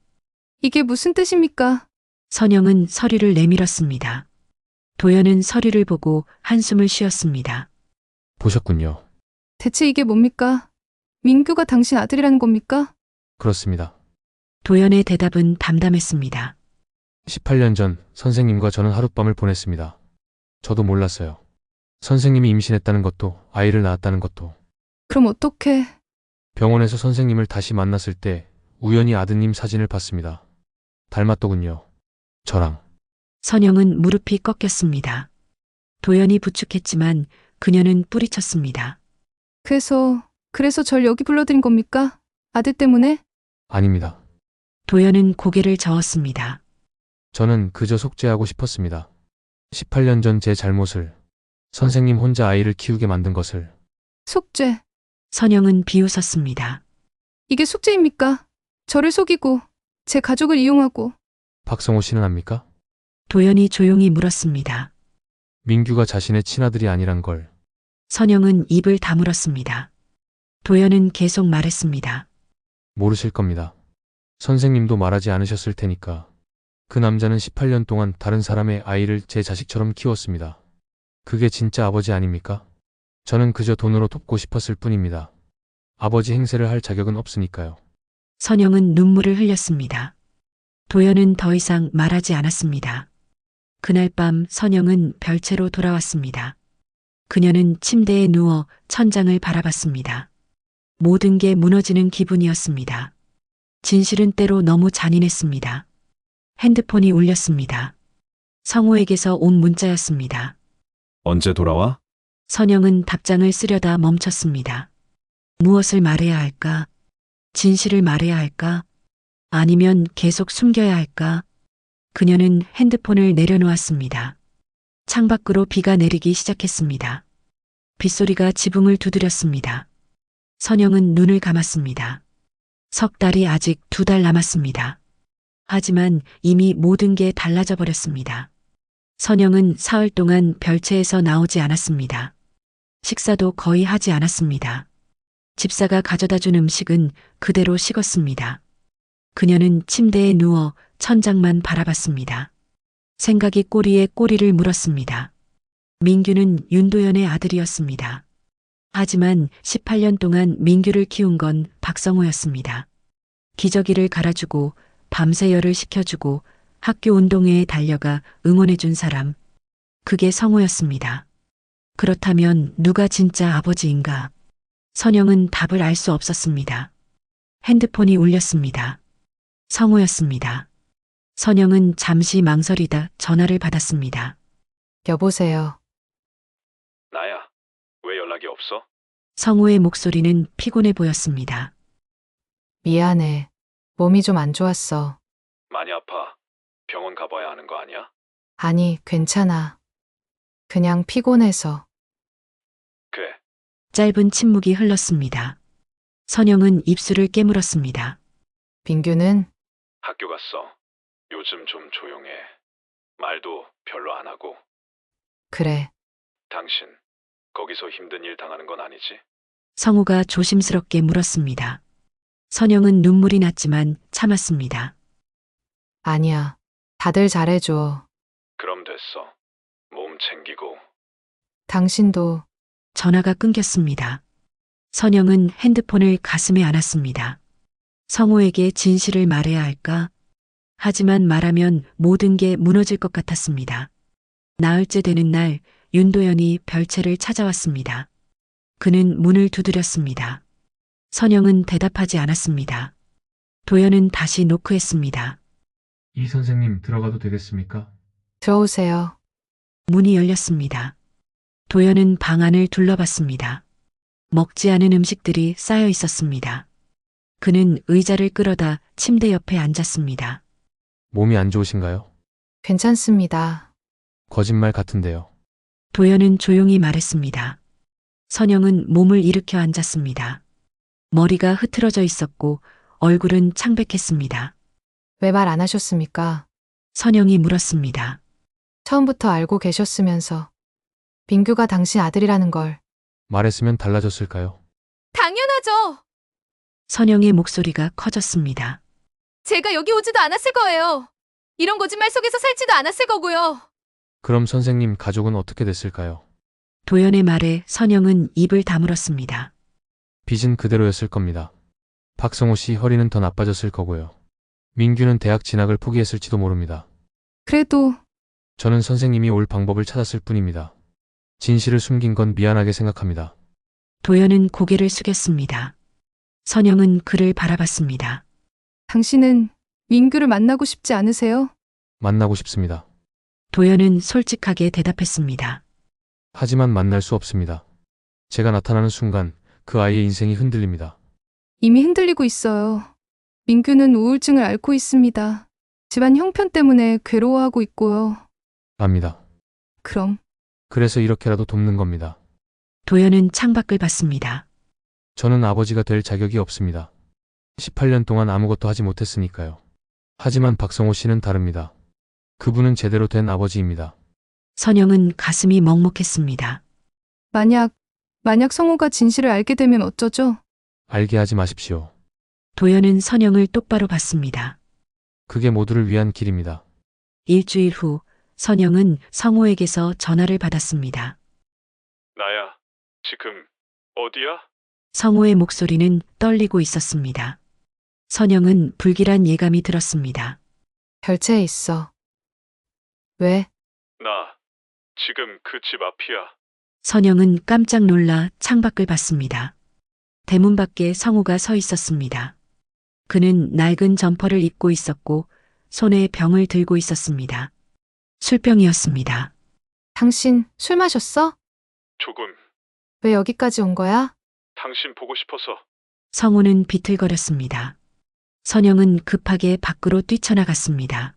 이게 무슨 뜻입니까? 선영은 서류를 내밀었습니다. 도현은 서류를 보고 한숨을 쉬었습니다. 보셨군요. 대체 이게 뭡니까? 민규가 당신 아들이라는 겁니까? 그렇습니다. 도현의 대답은 담담했습니다. 18년 전 선생님과 저는 하룻밤을 보냈습니다. 저도 몰랐어요. 선생님이 임신했다는 것도 아이를 낳았다는 것도. 그럼 어떻게? 병원에서 선생님을 다시 만났을 때 우연히 아드님 사진을 봤습니다. 닮았더군요. 저랑. 선영은 무릎이 꺾였습니다. 도현이 부축했지만 그녀는 뿌리쳤습니다. 그래서 절 여기 불러들인 겁니까? 아들 때문에? 아닙니다. 도현은 고개를 저었습니다. 저는 그저 속죄하고 싶었습니다. 18년 전 제 잘못을, 선생님 혼자 아이를 키우게 만든 것을. 속죄. 선영은 비웃었습니다. 이게 속죄입니까? 저를 속이고 제 가족을 이용하고. 박성호 씨는 압니까? 도현이 조용히 물었습니다. 민규가 자신의 친아들이 아니란 걸. 선영은 입을 다물었습니다. 도현은 계속 말했습니다. 모르실 겁니다. 선생님도 말하지 않으셨을 테니까. 그 남자는 18년 동안 다른 사람의 아이를 제 자식처럼 키웠습니다. 그게 진짜 아버지 아닙니까? 저는 그저 돈으로 돕고 싶었을 뿐입니다. 아버지 행세를 할 자격은 없으니까요. 선영은 눈물을 흘렸습니다. 도현은 더 이상 말하지 않았습니다. 그날 밤 선영은 별채로 돌아왔습니다. 그녀는 침대에 누워 천장을 바라봤습니다. 모든 게 무너지는 기분이었습니다. 진실은 때로 너무 잔인했습니다. 핸드폰이 울렸습니다. 성호에게서 온 문자였습니다. 언제 돌아와? 선영은 답장을 쓰려다 멈췄습니다. 무엇을 말해야 할까? 진실을 말해야 할까? 아니면 계속 숨겨야 할까? 그녀는 핸드폰을 내려놓았습니다. 창밖으로 비가 내리기 시작했습니다. 빗소리가 지붕을 두드렸습니다. 선영은 눈을 감았습니다. 석 달이 아직 2달 남았습니다. 하지만 이미 모든 게 달라져 버렸습니다. 선영은 사흘 동안 별채에서 나오지 않았습니다. 식사도 거의 하지 않았습니다. 집사가 가져다 준 음식은 그대로 식었습니다. 그녀는 침대에 누워 천장만 바라봤습니다. 생각이 꼬리에 꼬리를 물었습니다. 민규는 윤도현의 아들이었습니다. 하지만 18년 동안 민규를 키운 건 박성호였습니다. 기저귀를 갈아주고 밤새 열을 식혀주고 학교 운동회에 달려가 응원해준 사람. 그게 성호였습니다. 그렇다면 누가 진짜 아버지인가? 선영은 답을 알 수 없었습니다. 핸드폰이 울렸습니다. 성호였습니다. 선영은 잠시 망설이다 전화를 받았습니다. 여보세요. 나야. 왜 연락이 없어? 성호의 목소리는 피곤해 보였습니다. 미안해. 몸이 좀 안 좋았어. 많이 아파. 병원 가봐야 하는 거 아니야? 아니, 괜찮아. 그냥 피곤해서. 그래. 짧은 침묵이 흘렀습니다. 선영은 입술을 깨물었습니다. 민규는 학교 갔어. 요즘 좀 조용해. 말도 별로 안 하고. 그래. 당신, 거기서 힘든 일 당하는 건 아니지? 성우가 조심스럽게 물었습니다. 선영은 눈물이 났지만 참았습니다. 아니야. 다들 잘해줘. 그럼 됐어. 몸 챙기고. 당신도 전화가 끊겼습니다. 선영은 핸드폰을 가슴에 안았습니다. 성우에게 진실을 말해야 할까? 하지만 말하면 모든 게 무너질 것 같았습니다. 나흘째 되는 날 윤도현이 별채를 찾아왔습니다. 그는 문을 두드렸습니다. 선영은 대답하지 않았습니다. 도현은 다시 노크했습니다. 이 선생님 들어가도 되겠습니까? 들어오세요. 문이 열렸습니다. 도현은 방 안을 둘러봤습니다. 먹지 않은 음식들이 쌓여 있었습니다. 그는 의자를 끌어다 침대 옆에 앉았습니다. 몸이 안 좋으신가요? 괜찮습니다. 거짓말 같은데요. 도연은 조용히 말했습니다. 선영은 몸을 일으켜 앉았습니다. 머리가 흐트러져 있었고 얼굴은 창백했습니다. 왜 말 안 하셨습니까? 선영이 물었습니다. 처음부터 알고 계셨으면서 민규가 당신 아들이라는 걸. 말했으면 달라졌을까요? 당연하죠. 선영의 목소리가 커졌습니다. 제가 여기 오지도 않았을 거예요. 이런 거짓말 속에서 살지도 않았을 거고요. 그럼 선생님 가족은 어떻게 됐을까요? 도연의 말에 선영은 입을 다물었습니다. 빚은 그대로였을 겁니다. 박성호 씨 허리는 더 나빠졌을 거고요. 민규는 대학 진학을 포기했을지도 모릅니다. 그래도 저는 선생님이 올 방법을 찾았을 뿐입니다. 진실을 숨긴 건 미안하게 생각합니다. 도연은 고개를 숙였습니다. 선영은 그를 바라봤습니다. 당신은 민규를 만나고 싶지 않으세요? 만나고 싶습니다. 도연은 솔직하게 대답했습니다. 하지만 만날 수 없습니다. 제가 나타나는 순간 그 아이의 인생이 흔들립니다. 이미 흔들리고 있어요. 민규는 우울증을 앓고 있습니다. 집안 형편 때문에 괴로워하고 있고요. 압니다. 그럼 그래서 이렇게라도 돕는 겁니다. 도연은 창밖을 봤습니다. 저는 아버지가 될 자격이 없습니다. 18년 동안 아무것도 하지 못했으니까요. 하지만 박성호 씨는 다릅니다. 그분은 제대로 된 아버지입니다. 선영은 가슴이 먹먹했습니다. 만약 성호가 진실을 알게 되면 어쩌죠? 알게 하지 마십시오. 도연은 선영을 똑바로 봤습니다. 그게 모두를 위한 길입니다. 일주일 후 선영은 성호에게서 전화를 받았습니다. 나야. 지금 어디야? 성호의 목소리는 떨리고 있었습니다. 선영은 불길한 예감이 들었습니다. 결제에 있어. 왜? 나 지금 그 집 앞이야. 선영은 깜짝 놀라 창밖을 봤습니다. 대문 밖에 성호가 서 있었습니다. 그는 낡은 점퍼를 입고 있었고 손에 병을 들고 있었습니다. 술병이었습니다. 당신 술 마셨어? 조금. 왜 여기까지 온 거야? 당신 보고 싶어서. 성호는 비틀거렸습니다. 선영은 급하게 밖으로 뛰쳐나갔습니다.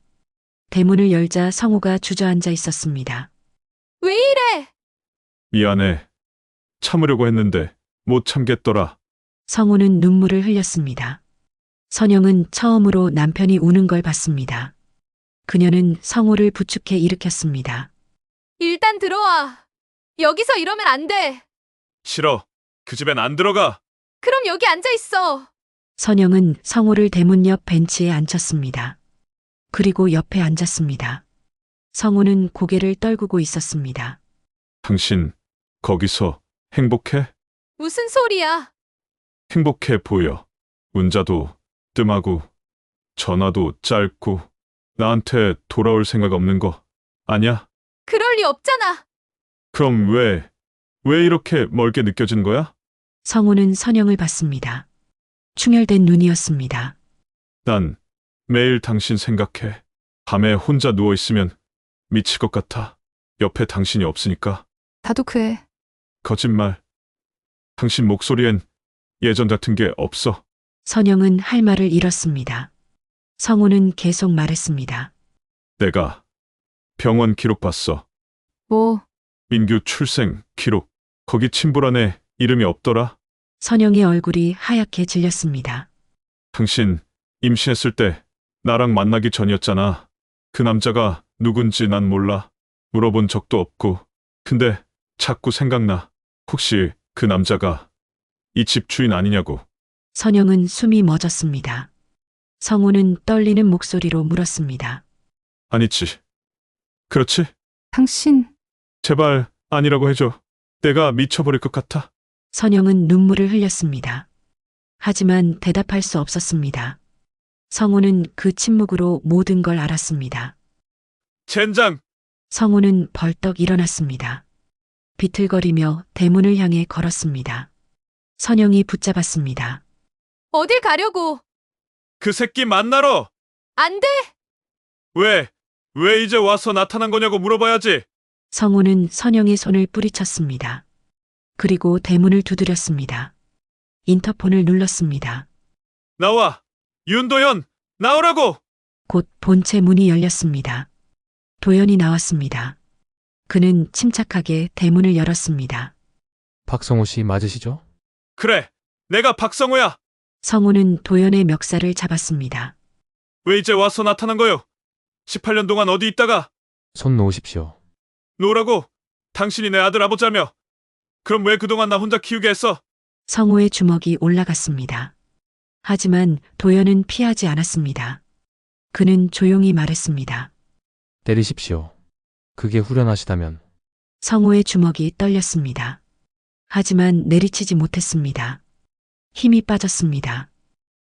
대문을 열자 성호가 주저앉아 있었습니다. 왜 이래? 미안해. 참으려고 했는데 못 참겠더라. 성호는 눈물을 흘렸습니다. 선영은 처음으로 남편이 우는 걸 봤습니다. 그녀는 성호를 부축해 일으켰습니다. 일단 들어와. 여기서 이러면 안 돼. 싫어. 그 집엔 안 들어가. 그럼 여기 앉아 있어. 선영은 성호를 대문 옆 벤치에 앉혔습니다. 그리고 옆에 앉았습니다. 성호는 고개를 떨구고 있었습니다. 당신 거기서 행복해? 무슨 소리야? 행복해 보여. 문자도 뜸하고 전화도 짧고 나한테 돌아올 생각 없는 거 아냐? 그럴 리 없잖아. 그럼 왜 이렇게 멀게 느껴진 거야? 성호는 선영을 봤습니다. 충혈된 눈이었습니다. 난 매일 당신 생각해. 밤에 혼자 누워있으면 미칠 것 같아. 옆에 당신이 없으니까. 나도 그래. 거짓말. 당신 목소리엔 예전 같은 게 없어. 선영은 할 말을 잃었습니다. 성호는 계속 말했습니다. 내가 병원 기록 봤어. 뭐, 민규 출생 기록. 거기 친부란에 이름이 없더라. 선영의 얼굴이 하얗게 질렸습니다. 당신 임신했을 때 나랑 만나기 전이었잖아. 그 남자가 누군지 난 몰라. 물어본 적도 없고. 근데 자꾸 생각나. 혹시 그 남자가 이 집 주인 아니냐고. 선영은 숨이 멎었습니다. 성호는 떨리는 목소리로 물었습니다. 아니지. 그렇지? 당신 제발 아니라고 해줘. 내가 미쳐버릴 것 같아. 선영은 눈물을 흘렸습니다. 하지만 대답할 수 없었습니다. 성호는 그 침묵으로 모든 걸 알았습니다. 젠장! 성호는 벌떡 일어났습니다. 비틀거리며 대문을 향해 걸었습니다. 선영이 붙잡았습니다. 어딜 가려고? 그 새끼 만나러! 안 돼. 왜 이제 와서 나타난 거냐고 물어봐야지. 성호는 선영의 손을 뿌리쳤습니다. 그리고 대문을 두드렸습니다. 인터폰을 눌렀습니다. 나와! 윤도현! 나오라고! 곧 본체 문이 열렸습니다. 도연이 나왔습니다. 그는 침착하게 대문을 열었습니다. 박성호 씨 맞으시죠? 그래! 내가 박성호야! 성우는 도연의 멱살을 잡았습니다. 왜 이제 와서 나타난 거요? 18년 동안 어디 있다가 손 놓으십시오. 노라고? 당신이 내 아들 아버지라며? 그럼 왜 그동안 나 혼자 키우게 했어? 성우의 주먹이 올라갔습니다. 하지만 도연은 피하지 않았습니다. 그는 조용히 말했습니다. 때리십시오. 그게 후련하시다면. 성우의 주먹이 떨렸습니다. 하지만 내리치지 못했습니다. 힘이 빠졌습니다.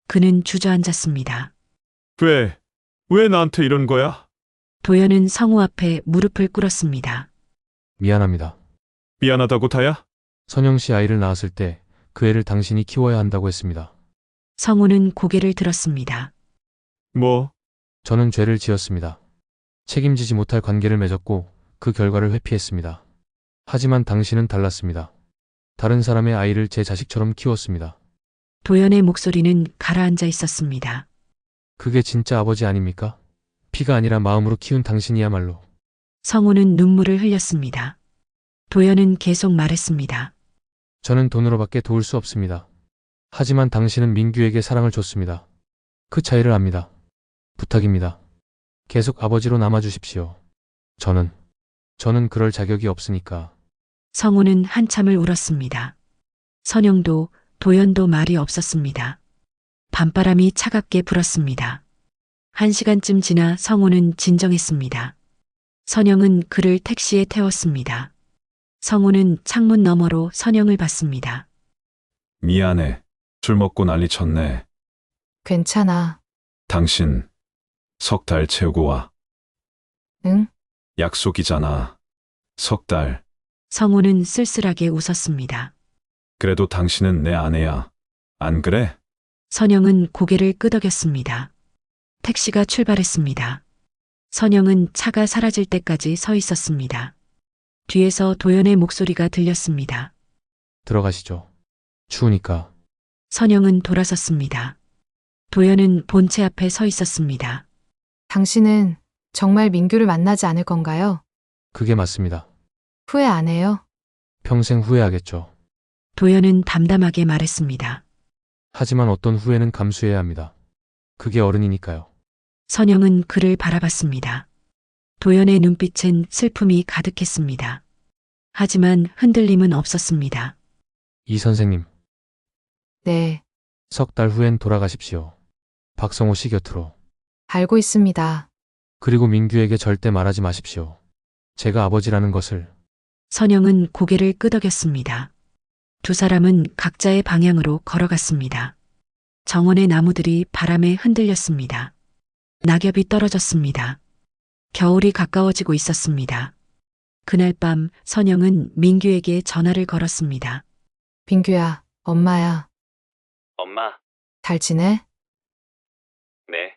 그는 주저앉았습니다. 왜 나한테 이런 거야? 도연은 성우 앞에 무릎을 꿇었습니다. 미안합니다. 미안하다고 다야? 선영 씨 아이를 낳았을 때 그 애를 당신이 키워야 한다고 했습니다. 성우는 고개를 들었습니다. 뭐? 저는 죄를 지었습니다. 책임지지 못할 관계를 맺었고 그 결과를 회피했습니다. 하지만 당신은 달랐습니다. 다른 사람의 아이를 제 자식처럼 키웠습니다. 도연의 목소리는 가라앉아 있었습니다. 그게 진짜 아버지 아닙니까? 피가 아니라 마음으로 키운 당신이야말로. 성우는 눈물을 흘렸습니다. 도연은 계속 말했습니다. 저는 돈으로밖에 도울 수 없습니다. 하지만 당신은 민규에게 사랑을 줬습니다. 그 차이를 압니다. 부탁입니다. 계속 아버지로 남아주십시오. 저는 그럴 자격이 없으니까. 성우는 한참을 울었습니다. 선영도 도연도 말이 없었습니다. 밤바람이 차갑게 불었습니다. 1시간쯤 지나 성우는 진정했습니다. 선영은 그를 택시에 태웠습니다. 성우는 창문 너머로 선영을 봤습니다. 미안해. 술 먹고 난리 쳤네. 괜찮아. 당신 석 달 채우고 와. 응? 약속이잖아. 석 달. 성우는 쓸쓸하게 웃었습니다. 그래도 당신은 내 아내야. 안 그래? 선영은 고개를 끄덕였습니다. 택시가 출발했습니다. 선영은 차가 사라질 때까지 서 있었습니다. 뒤에서 도연의 목소리가 들렸습니다. 들어가시죠. 추우니까. 선영은 돌아섰습니다. 도연은 본체 앞에 서 있었습니다. 당신은 정말 민규를 만나지 않을 건가요? 그게 맞습니다. 후회 안 해요? 평생 후회하겠죠. 도연은 담담하게 말했습니다. 하지만 어떤 후회는 감수해야 합니다. 그게 어른이니까요. 선영은 그를 바라봤습니다. 도연의 눈빛엔 슬픔이 가득했습니다. 하지만 흔들림은 없었습니다. 이 선생님, 네, 석 달 후엔 돌아가십시오. 박성호 씨 곁으로. 알고 있습니다. 그리고 민규에게 절대 말하지 마십시오. 제가 아버지라는 것을. 선영은 고개를 끄덕였습니다. 두 사람은 각자의 방향으로 걸어갔습니다. 정원의 나무들이 바람에 흔들렸습니다. 낙엽이 떨어졌습니다. 겨울이 가까워지고 있었습니다. 그날 밤 선영은 민규에게 전화를 걸었습니다. 민규야, 엄마야. 엄마, 잘 지내? 네.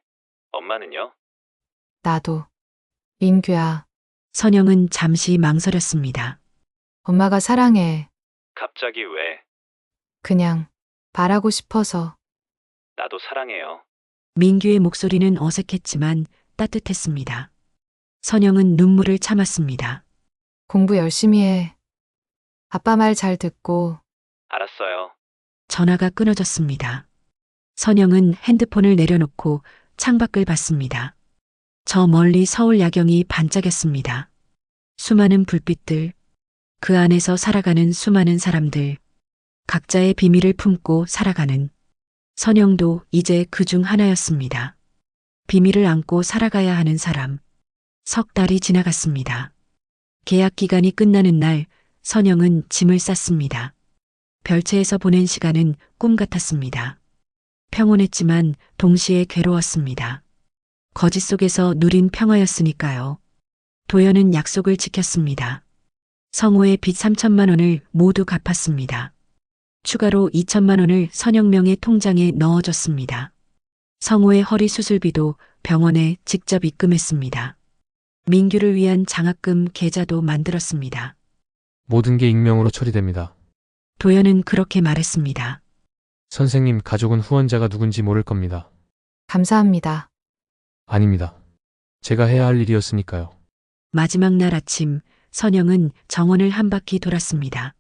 엄마는요? 나도. 민규야, 선영은 잠시 망설였습니다. 엄마가 사랑해. 갑자기 왜? 그냥 말하고 싶어서. 나도 사랑해요. 민규의 목소리는 어색했지만 따뜻했습니다. 선영은 눈물을 참았습니다. 공부 열심히 해. 아빠 말 잘 듣고. 알았어요. 전화가 끊어졌습니다. 선영은 핸드폰을 내려놓고 창밖을 봤습니다. 저 멀리 서울 야경이 반짝였습니다. 수많은 불빛들, 그 안에서 살아가는 수많은 사람들, 각자의 비밀을 품고 살아가는 선영도 이제 그 중 하나였습니다. 비밀을 안고 살아가야 하는 사람. 석 달이 지나갔습니다. 계약 기간이 끝나는 날 선영은 짐을 쌌습니다. 별채에서 보낸 시간은 꿈 같았습니다. 평온했지만 동시에 괴로웠습니다. 거짓 속에서 누린 평화였으니까요. 도연은 약속을 지켰습니다. 성우의 빚 3천만 원을 모두 갚았습니다. 추가로 2천만 원을 선영명의 통장에 넣어줬습니다. 성우의 허리 수술비도 병원에 직접 입금했습니다. 민규를 위한 장학금 계좌도 만들었습니다. 모든 게 익명으로 처리됩니다. 도연은 그렇게 말했습니다. 선생님, 가족은 후원자가 누군지 모를 겁니다. 감사합니다. 아닙니다. 제가 해야 할 일이었으니까요. 마지막 날 아침 선영은 정원을 한 바퀴 돌았습니다.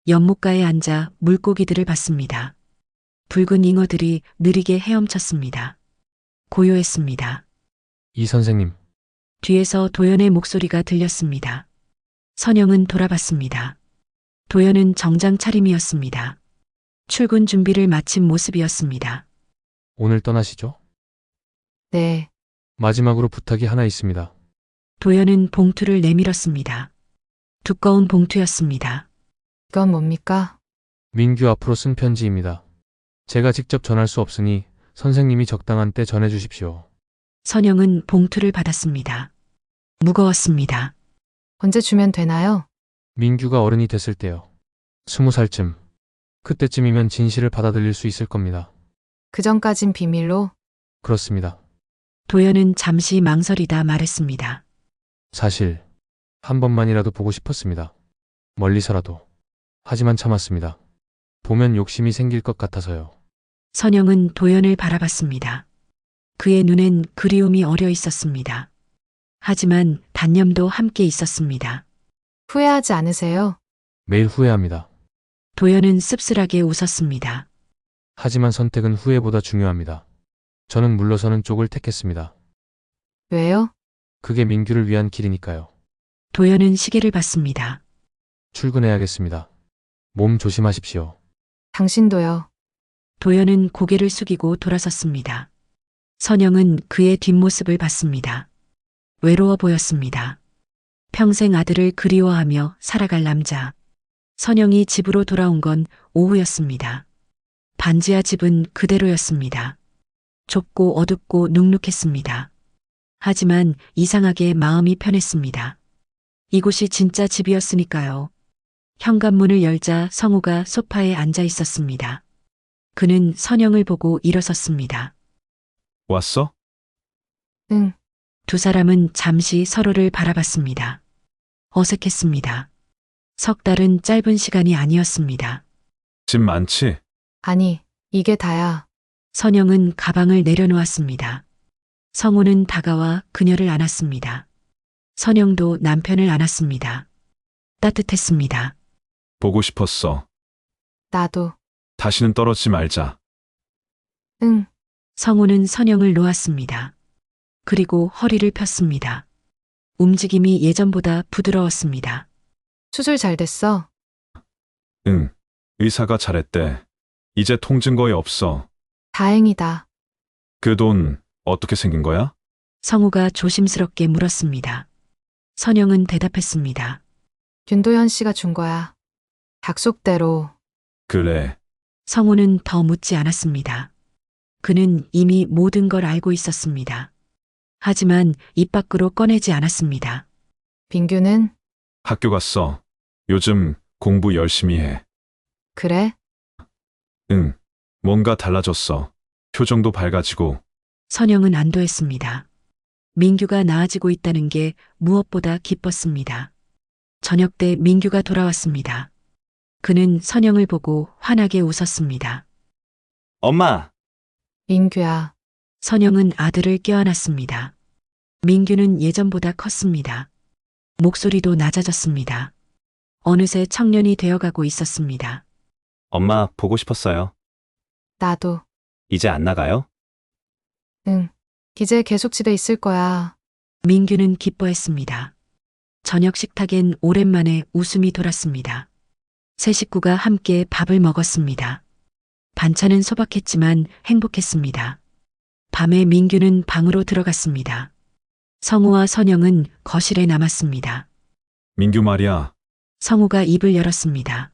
연못가에 앉아 물고기들을 봤습니다. 붉은 잉어들이 느리게 헤엄쳤습니다. 고요했습니다. 이 선생님, 뒤에서 도연의 목소리가 들렸습니다. 선영은 돌아봤습니다. 도연은 정장 차림이었습니다. 출근 준비를 마친 모습이었습니다. 오늘 떠나시죠? 네, 마지막으로 부탁이 하나 있습니다. 도연은 봉투를 내밀었습니다. 두꺼운 봉투였습니다. 이건 뭡니까? 민규 앞으로 쓴 편지입니다. 제가 직접 전할 수 없으니 선생님이 적당한 때 전해 주십시오. 선영은 봉투를 받았습니다. 무거웠습니다. 언제 주면 되나요? 민규가 어른이 됐을 때요. 20살쯤. 그때쯤이면 진실을 받아들일 수 있을 겁니다. 그 전까진 비밀로. 그렇습니다. 도연은 잠시 망설이다 말했습니다. 사실 한 번만이라도 보고 싶었습니다. 멀리서라도. 하지만 참았습니다. 보면 욕심이 생길 것 같아서요. 선영은 도연을 바라봤습니다. 그의 눈엔 그리움이 어려 있었습니다. 하지만 단념도 함께 있었습니다. 후회하지 않으세요? 매일 후회합니다. 도연은 씁쓸하게 웃었습니다. 하지만 선택은 후회보다 중요합니다. 저는 물러서는 쪽을 택했습니다. 왜요? 그게 민규를 위한 길이니까요. 도연은 시계를 봤습니다. 출근해야겠습니다. 몸 조심하십시오. 당신도요. 도연은 고개를 숙이고 돌아섰습니다. 선영은 그의 뒷모습을 봤습니다. 외로워 보였습니다. 평생 아들을 그리워하며 살아갈 남자. 선영이 집으로 돌아온 건 오후였습니다. 반지하 집은 그대로였습니다. 좁고 어둡고 눅눅했습니다. 하지만 이상하게 마음이 편했습니다. 이곳이 진짜 집이었으니까요. 현관문을 열자 성우가 소파에 앉아 있었습니다. 그는 선영을 보고 일어섰습니다. 왔어? 응, 두 사람은 잠시 서로를 바라봤습니다. 어색했습니다. 석 달은 짧은 시간이 아니었습니다. 집 많지? 아니, 이게 다야. 선영은 가방을 내려놓았습니다. 성우는 다가와 그녀를 안았습니다. 선영도 남편을 안았습니다. 따뜻했습니다. 보고 싶었어. 나도. 다시는 떨어지지 말자. 응, 성우는 선영을 놓았습니다. 그리고 허리를 폈습니다. 움직임이 예전보다 부드러웠습니다. 수술 잘 됐어. 응. 의사가 잘했대. 이제 통증 거의 없어. 다행이다. 그 돈 어떻게 생긴 거야? 성우가 조심스럽게 물었습니다. 선영은 대답했습니다. 윤도현 씨가 준 거야. 약속대로. 그래. 성우는 더 묻지 않았습니다. 그는 이미 모든 걸 알고 있었습니다. 하지만 입 밖으로 꺼내지 않았습니다. 민규는? 학교 갔어. 요즘 공부 열심히 해. 그래? 응. 뭔가 달라졌어. 표정도 밝아지고. 선영은 안도했습니다. 민규가 나아지고 있다는 게 무엇보다 기뻤습니다. 저녁 때 민규가 돌아왔습니다. 그는 선영을 보고 환하게 웃었습니다. 엄마! 민규야. 선영은 아들을 껴안았습니다. 민규는 예전보다 컸습니다. 목소리도 낮아졌습니다. 어느새 청년이 되어가고 있었습니다. 엄마 보고 싶었어요. 나도. 이제 안 나가요? 응. 이제 계속 집에 있을 거야. 민규는 기뻐했습니다. 저녁 식탁엔 오랜만에 웃음이 돌았습니다. 세 식구가 함께 밥을 먹었습니다. 반찬은 소박했지만 행복했습니다. 밤에 민규는 방으로 들어갔습니다. 성우와 선영은 거실에 남았습니다. 민규 말이야. 성우가 입을 열었습니다.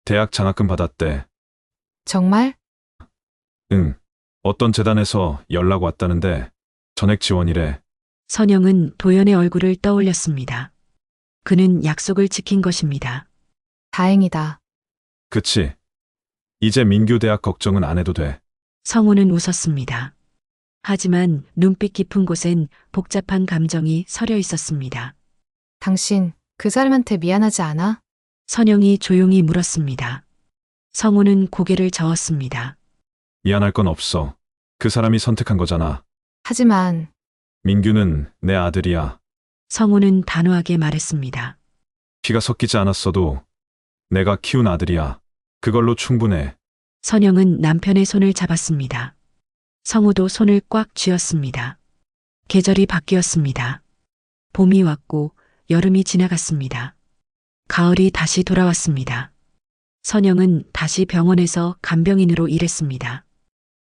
대학 장학금 받았대. 정말? 응. 어떤 재단에서 연락 왔다는데 전액 지원이래. 선영은 도연의 얼굴을 떠올렸습니다. 그는 약속을 지킨 것입니다. 다행이다. 그치. 이제 민규 대학 걱정은 안 해도 돼. 성우는 웃었습니다. 하지만 눈빛 깊은 곳엔 복잡한 감정이 서려 있었습니다. 당신, 그 사람한테 미안하지 않아? 선영이 조용히 물었습니다. 성우는 고개를 저었습니다. 미안할 건 없어. 그 사람이 선택한 거잖아. 하지만 민규는 내 아들이야. 성우는 단호하게 말했습니다. 피가 섞이지 않았어도 내가 키운 아들이야. 그걸로 충분해. 선영은 남편의 손을 잡았습니다. 성우도 손을 꽉 쥐었습니다. 계절이 바뀌었습니다. 봄이 왔고 여름이 지나갔습니다. 가을이 다시 돌아왔습니다. 선영은 다시 병원에서 간병인으로 일했습니다.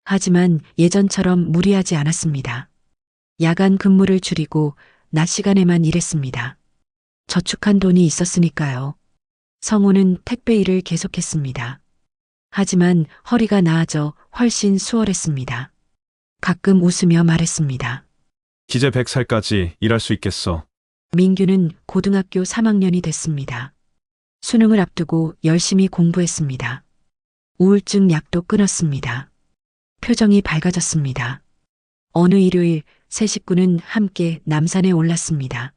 하지만 예전처럼 무리하지 않았습니다. 야간 근무를 줄이고 낮 시간에만 일했습니다. 저축한 돈이 있었으니까요. 성우는 택배 일을 계속했습니다. 하지만 허리가 나아져 훨씬 수월했습니다. 가끔 웃으며 말했습니다. 기재 100살까지 일할 수 있겠어. 민규는 고등학교 3학년이 됐습니다. 수능을 앞두고 열심히 공부했습니다. 우울증 약도 끊었습니다. 표정이 밝아졌습니다. 어느 일요일 세 식구는 함께 남산에 올랐습니다.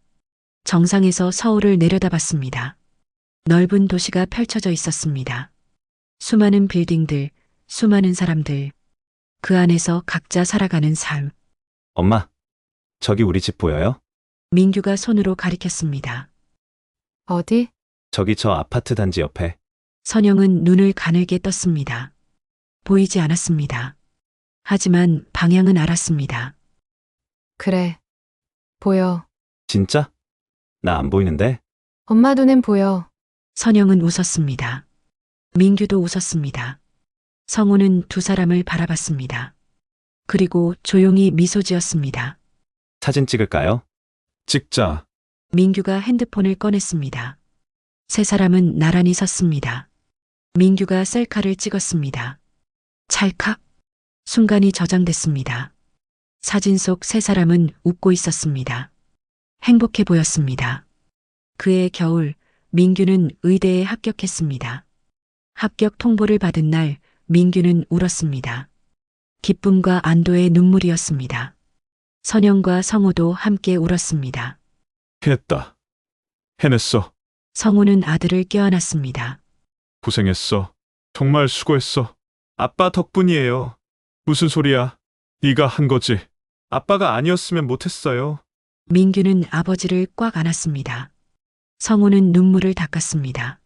정상에서 서울을 내려다봤습니다. 넓은 도시가 펼쳐져 있었습니다. 수많은 빌딩들, 수많은 사람들. 그 안에서 각자 살아가는 삶. 엄마, 저기 우리 집 보여요? 민규가 손으로 가리켰습니다. 어디? 저기 저 아파트 단지 옆에. 선영은 눈을 가늘게 떴습니다. 보이지 않았습니다. 하지만 방향은 알았습니다. 그래. 보여. 진짜? 나 안 보이는데? 엄마 눈엔 보여. 선영은 웃었습니다. 민규도 웃었습니다. 성우는 두 사람을 바라봤습니다. 그리고 조용히 미소 지었습니다. 사진 찍을까요? 찍자. 민규가 핸드폰을 꺼냈습니다. 세 사람은 나란히 섰습니다. 민규가 셀카를 찍었습니다. 찰칵. 순간이 저장됐습니다. 사진 속 세 사람은 웃고 있었습니다. 행복해 보였습니다. 그해 겨울, 민규는 의대에 합격했습니다. 합격 통보를 받은 날, 민규는 울었습니다. 기쁨과 안도의 눈물이었습니다. 선영과 성우도 함께 울었습니다. 했다. 해냈어. 성우는 아들을 껴안았습니다. 고생했어. 정말 수고했어. 아빠 덕분이에요. 무슨 소리야? 네가 한 거지. 아빠가 아니었으면 못했어요. 민규는 아버지를 꽉 안았습니다. 성우는 눈물을 닦았습니다.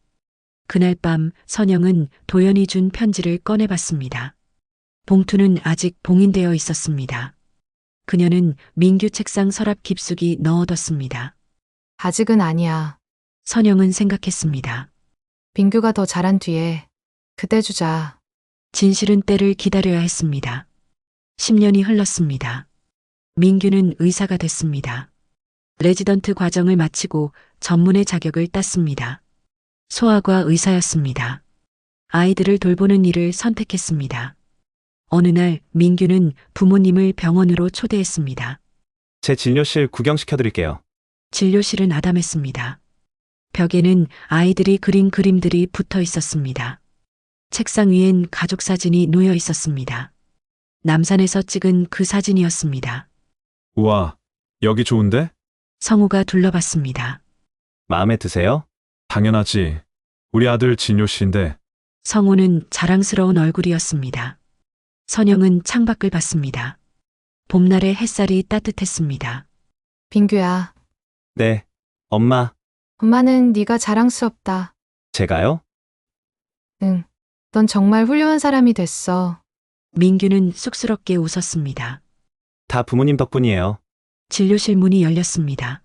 그날 밤 선영은 도연이 준 편지를 꺼내봤습니다. 봉투는 아직 봉인되어 있었습니다. 그녀는 민규 책상 서랍 깊숙이 넣어뒀습니다. 아직은 아니야. 선영은 생각했습니다. 민규가 더 자란 뒤에 그때 주자. 진실은 때를 기다려야 했습니다. 10년이 흘렀습니다. 민규는 의사가 됐습니다. 레지던트 과정을 마치고 전문의 자격을 땄습니다. 소아과 의사였습니다. 아이들을 돌보는 일을 선택했습니다. 어느 날 민규는 부모님을 병원으로 초대했습니다. 제 진료실 구경시켜드릴게요. 진료실은 아담했습니다. 벽에는 아이들이 그린 그림들이 붙어 있었습니다. 책상 위엔 가족 사진이 놓여 있었습니다. 남산에서 찍은 그 사진이었습니다. 우와, 여기 좋은데? 성우가 둘러봤습니다. 마음에 드세요? 당연하지. 우리 아들 진료실인데. 성우는 자랑스러운 얼굴이었습니다. 선영은 창밖을 봤습니다. 봄날의 햇살이 따뜻했습니다. 민규야. 네. 엄마, 엄마는 네가 자랑스럽다. 제가요? 응. 넌 정말 훌륭한 사람이 됐어. 민규는 쑥스럽게 웃었습니다. 다 부모님 덕분이에요. 진료실 문이 열렸습니다.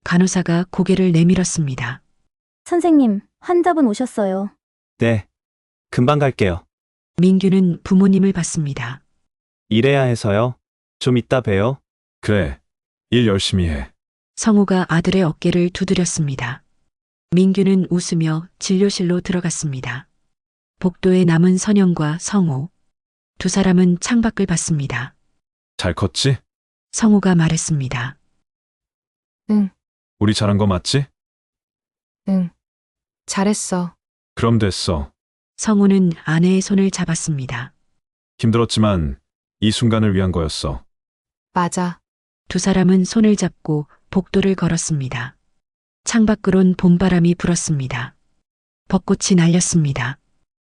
간호사가 고개를 내밀었습니다. 선생님, 환자분 오셨어요. 네. 금방 갈게요. 민규는 부모님을 봤습니다. 일해야 해서요. 좀 이따 봬요. 그래. 일 열심히 해. 성우가 아들의 어깨를 두드렸습니다. 민규는 웃으며 진료실로 들어갔습니다. 복도에 남은 선영과 성우. 두 사람은 창밖을 봤습니다. 잘 컸지? 성우가 말했습니다. 응. 우리 잘한 거 맞지? 응. 잘했어. 그럼 됐어. 성우는 아내의 손을 잡았습니다. 힘들었지만 이 순간을 위한 거였어. 맞아. 두 사람은 손을 잡고 복도를 걸었습니다. 창밖으론 봄바람이 불었습니다. 벚꽃이 날렸습니다.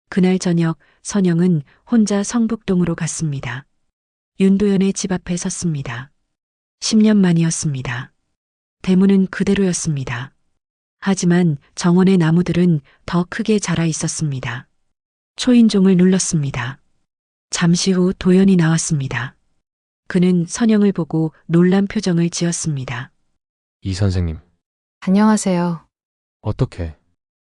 그날 저녁 선영은 혼자 성북동으로 갔습니다. 윤도현의 집 앞에 섰습니다. 10년 만이었습니다. 대문은 그대로였습니다. 하지만 정원의 나무들은 더 크게 자라 있었습니다. 초인종을 눌렀습니다. 잠시 후 도연이 나왔습니다. 그는 선영을 보고 놀란 표정을 지었습니다. 이 선생님, 안녕하세요. 어떻게?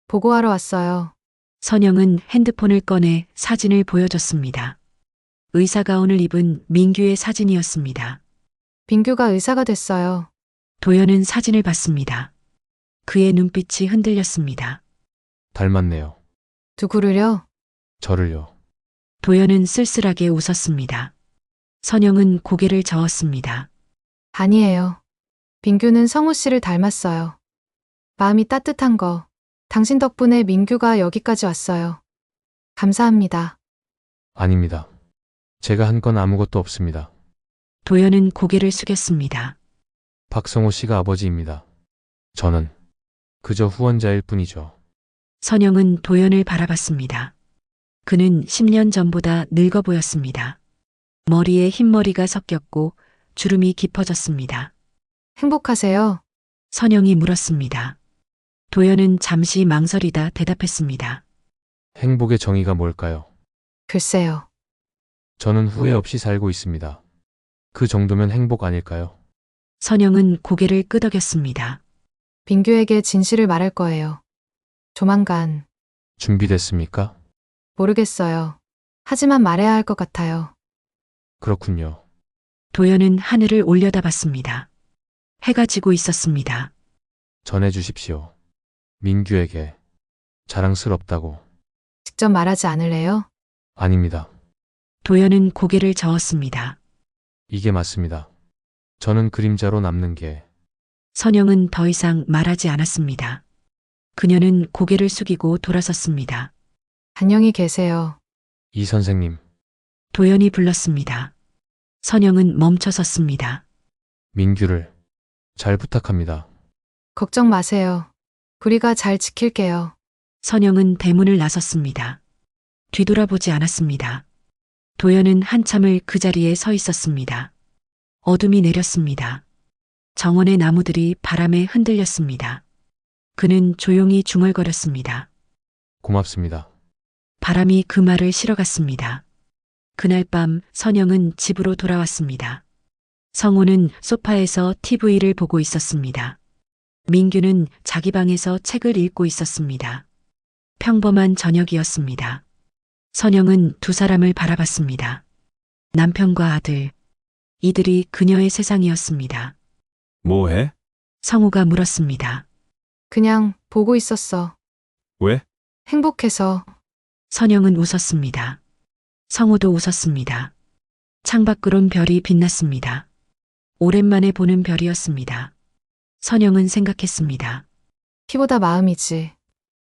보고하러 왔어요. 선영은 핸드폰을 꺼내 사진을 보여줬습니다. 의사 가운을 입은 민규의 사진이었습니다. 민규가 의사가 됐어요. 도연은 사진을 봤습니다. 그의 눈빛이 흔들렸습니다. 닮았네요. 누구를요? 저를요. 도연은 쓸쓸하게 웃었습니다. 선영은 고개를 저었습니다. 아니에요. 민규는 성우 씨를 닮았어요. 마음이 따뜻한 거. 당신 덕분에 민규가 여기까지 왔어요. 감사합니다. 아닙니다. 제가 한 건 아무것도 없습니다. 도연은 고개를 숙였습니다. 박성호 씨가 아버지입니다. 저는 그저 후원자일 뿐이죠. 선영은 도연을 바라봤습니다. 그는 10년 전보다 늙어 보였습니다. 머리에 흰머리가 섞였고 주름이 깊어졌습니다. 행복하세요? 선영이 물었습니다. 도연은 잠시 망설이다 대답했습니다. 행복의 정의가 뭘까요? 글쎄요. 저는 후회 없이 살고 있습니다. 그 정도면 행복 아닐까요? 선영은 고개를 끄덕였습니다. 민규에게 진실을 말할 거예요. 조만간. 준비됐습니까? 모르겠어요. 하지만 말해야 할 것 같아요. 그렇군요. 도연은 하늘을 올려다봤습니다. 해가 지고 있었습니다. 전해 주십시오. 민규에게 자랑스럽다고. 직접 말하지 않을래요? 아닙니다. 도연은 고개를 저었습니다. 이게 맞습니다. 저는 그림자로 남는 게 선영은 더 이상 말하지 않았습니다. 그녀는 고개를 숙이고 돌아섰습니다. 안녕히 계세요. 이 선생님, 도연이 불렀습니다. 선영은 멈춰 섰습니다. 민규를 잘 부탁합니다. 걱정 마세요. 우리가 잘 지킬게요. 선영은 대문을 나섰습니다. 뒤돌아보지 않았습니다. 도연은 한참을 그 자리에 서 있었습니다. 어둠이 내렸습니다. 정원의 나무들이 바람에 흔들렸습니다. 그는 조용히 중얼거렸습니다. 고맙습니다. 바람이 그 말을 실어갔습니다. 그날 밤 선영은 집으로 돌아왔습니다. 성우는 소파에서 TV를 보고 있었습니다. 민규는 자기 방에서 책을 읽고 있었습니다. 평범한 저녁이었습니다. 선영은 두 사람을 바라봤습니다. 남편과 아들. 이들이 그녀의 세상이었습니다. 뭐해? 성우가 물었습니다. 그냥 보고 있었어. 왜? 행복해서. 선영은 웃었습니다. 성우도 웃었습니다. 창밖으론 별이 빛났습니다. 오랜만에 보는 별이었습니다. 선영은 생각했습니다. 키보다 마음이지.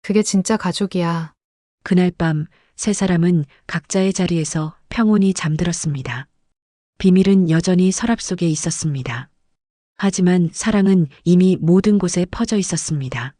그게 진짜 가족이야. 그날 밤 세 사람은 각자의 자리에서 평온히 잠들었습니다. 비밀은 여전히 서랍 속에 있었습니다. 하지만 사랑은 이미 모든 곳에 퍼져 있었습니다.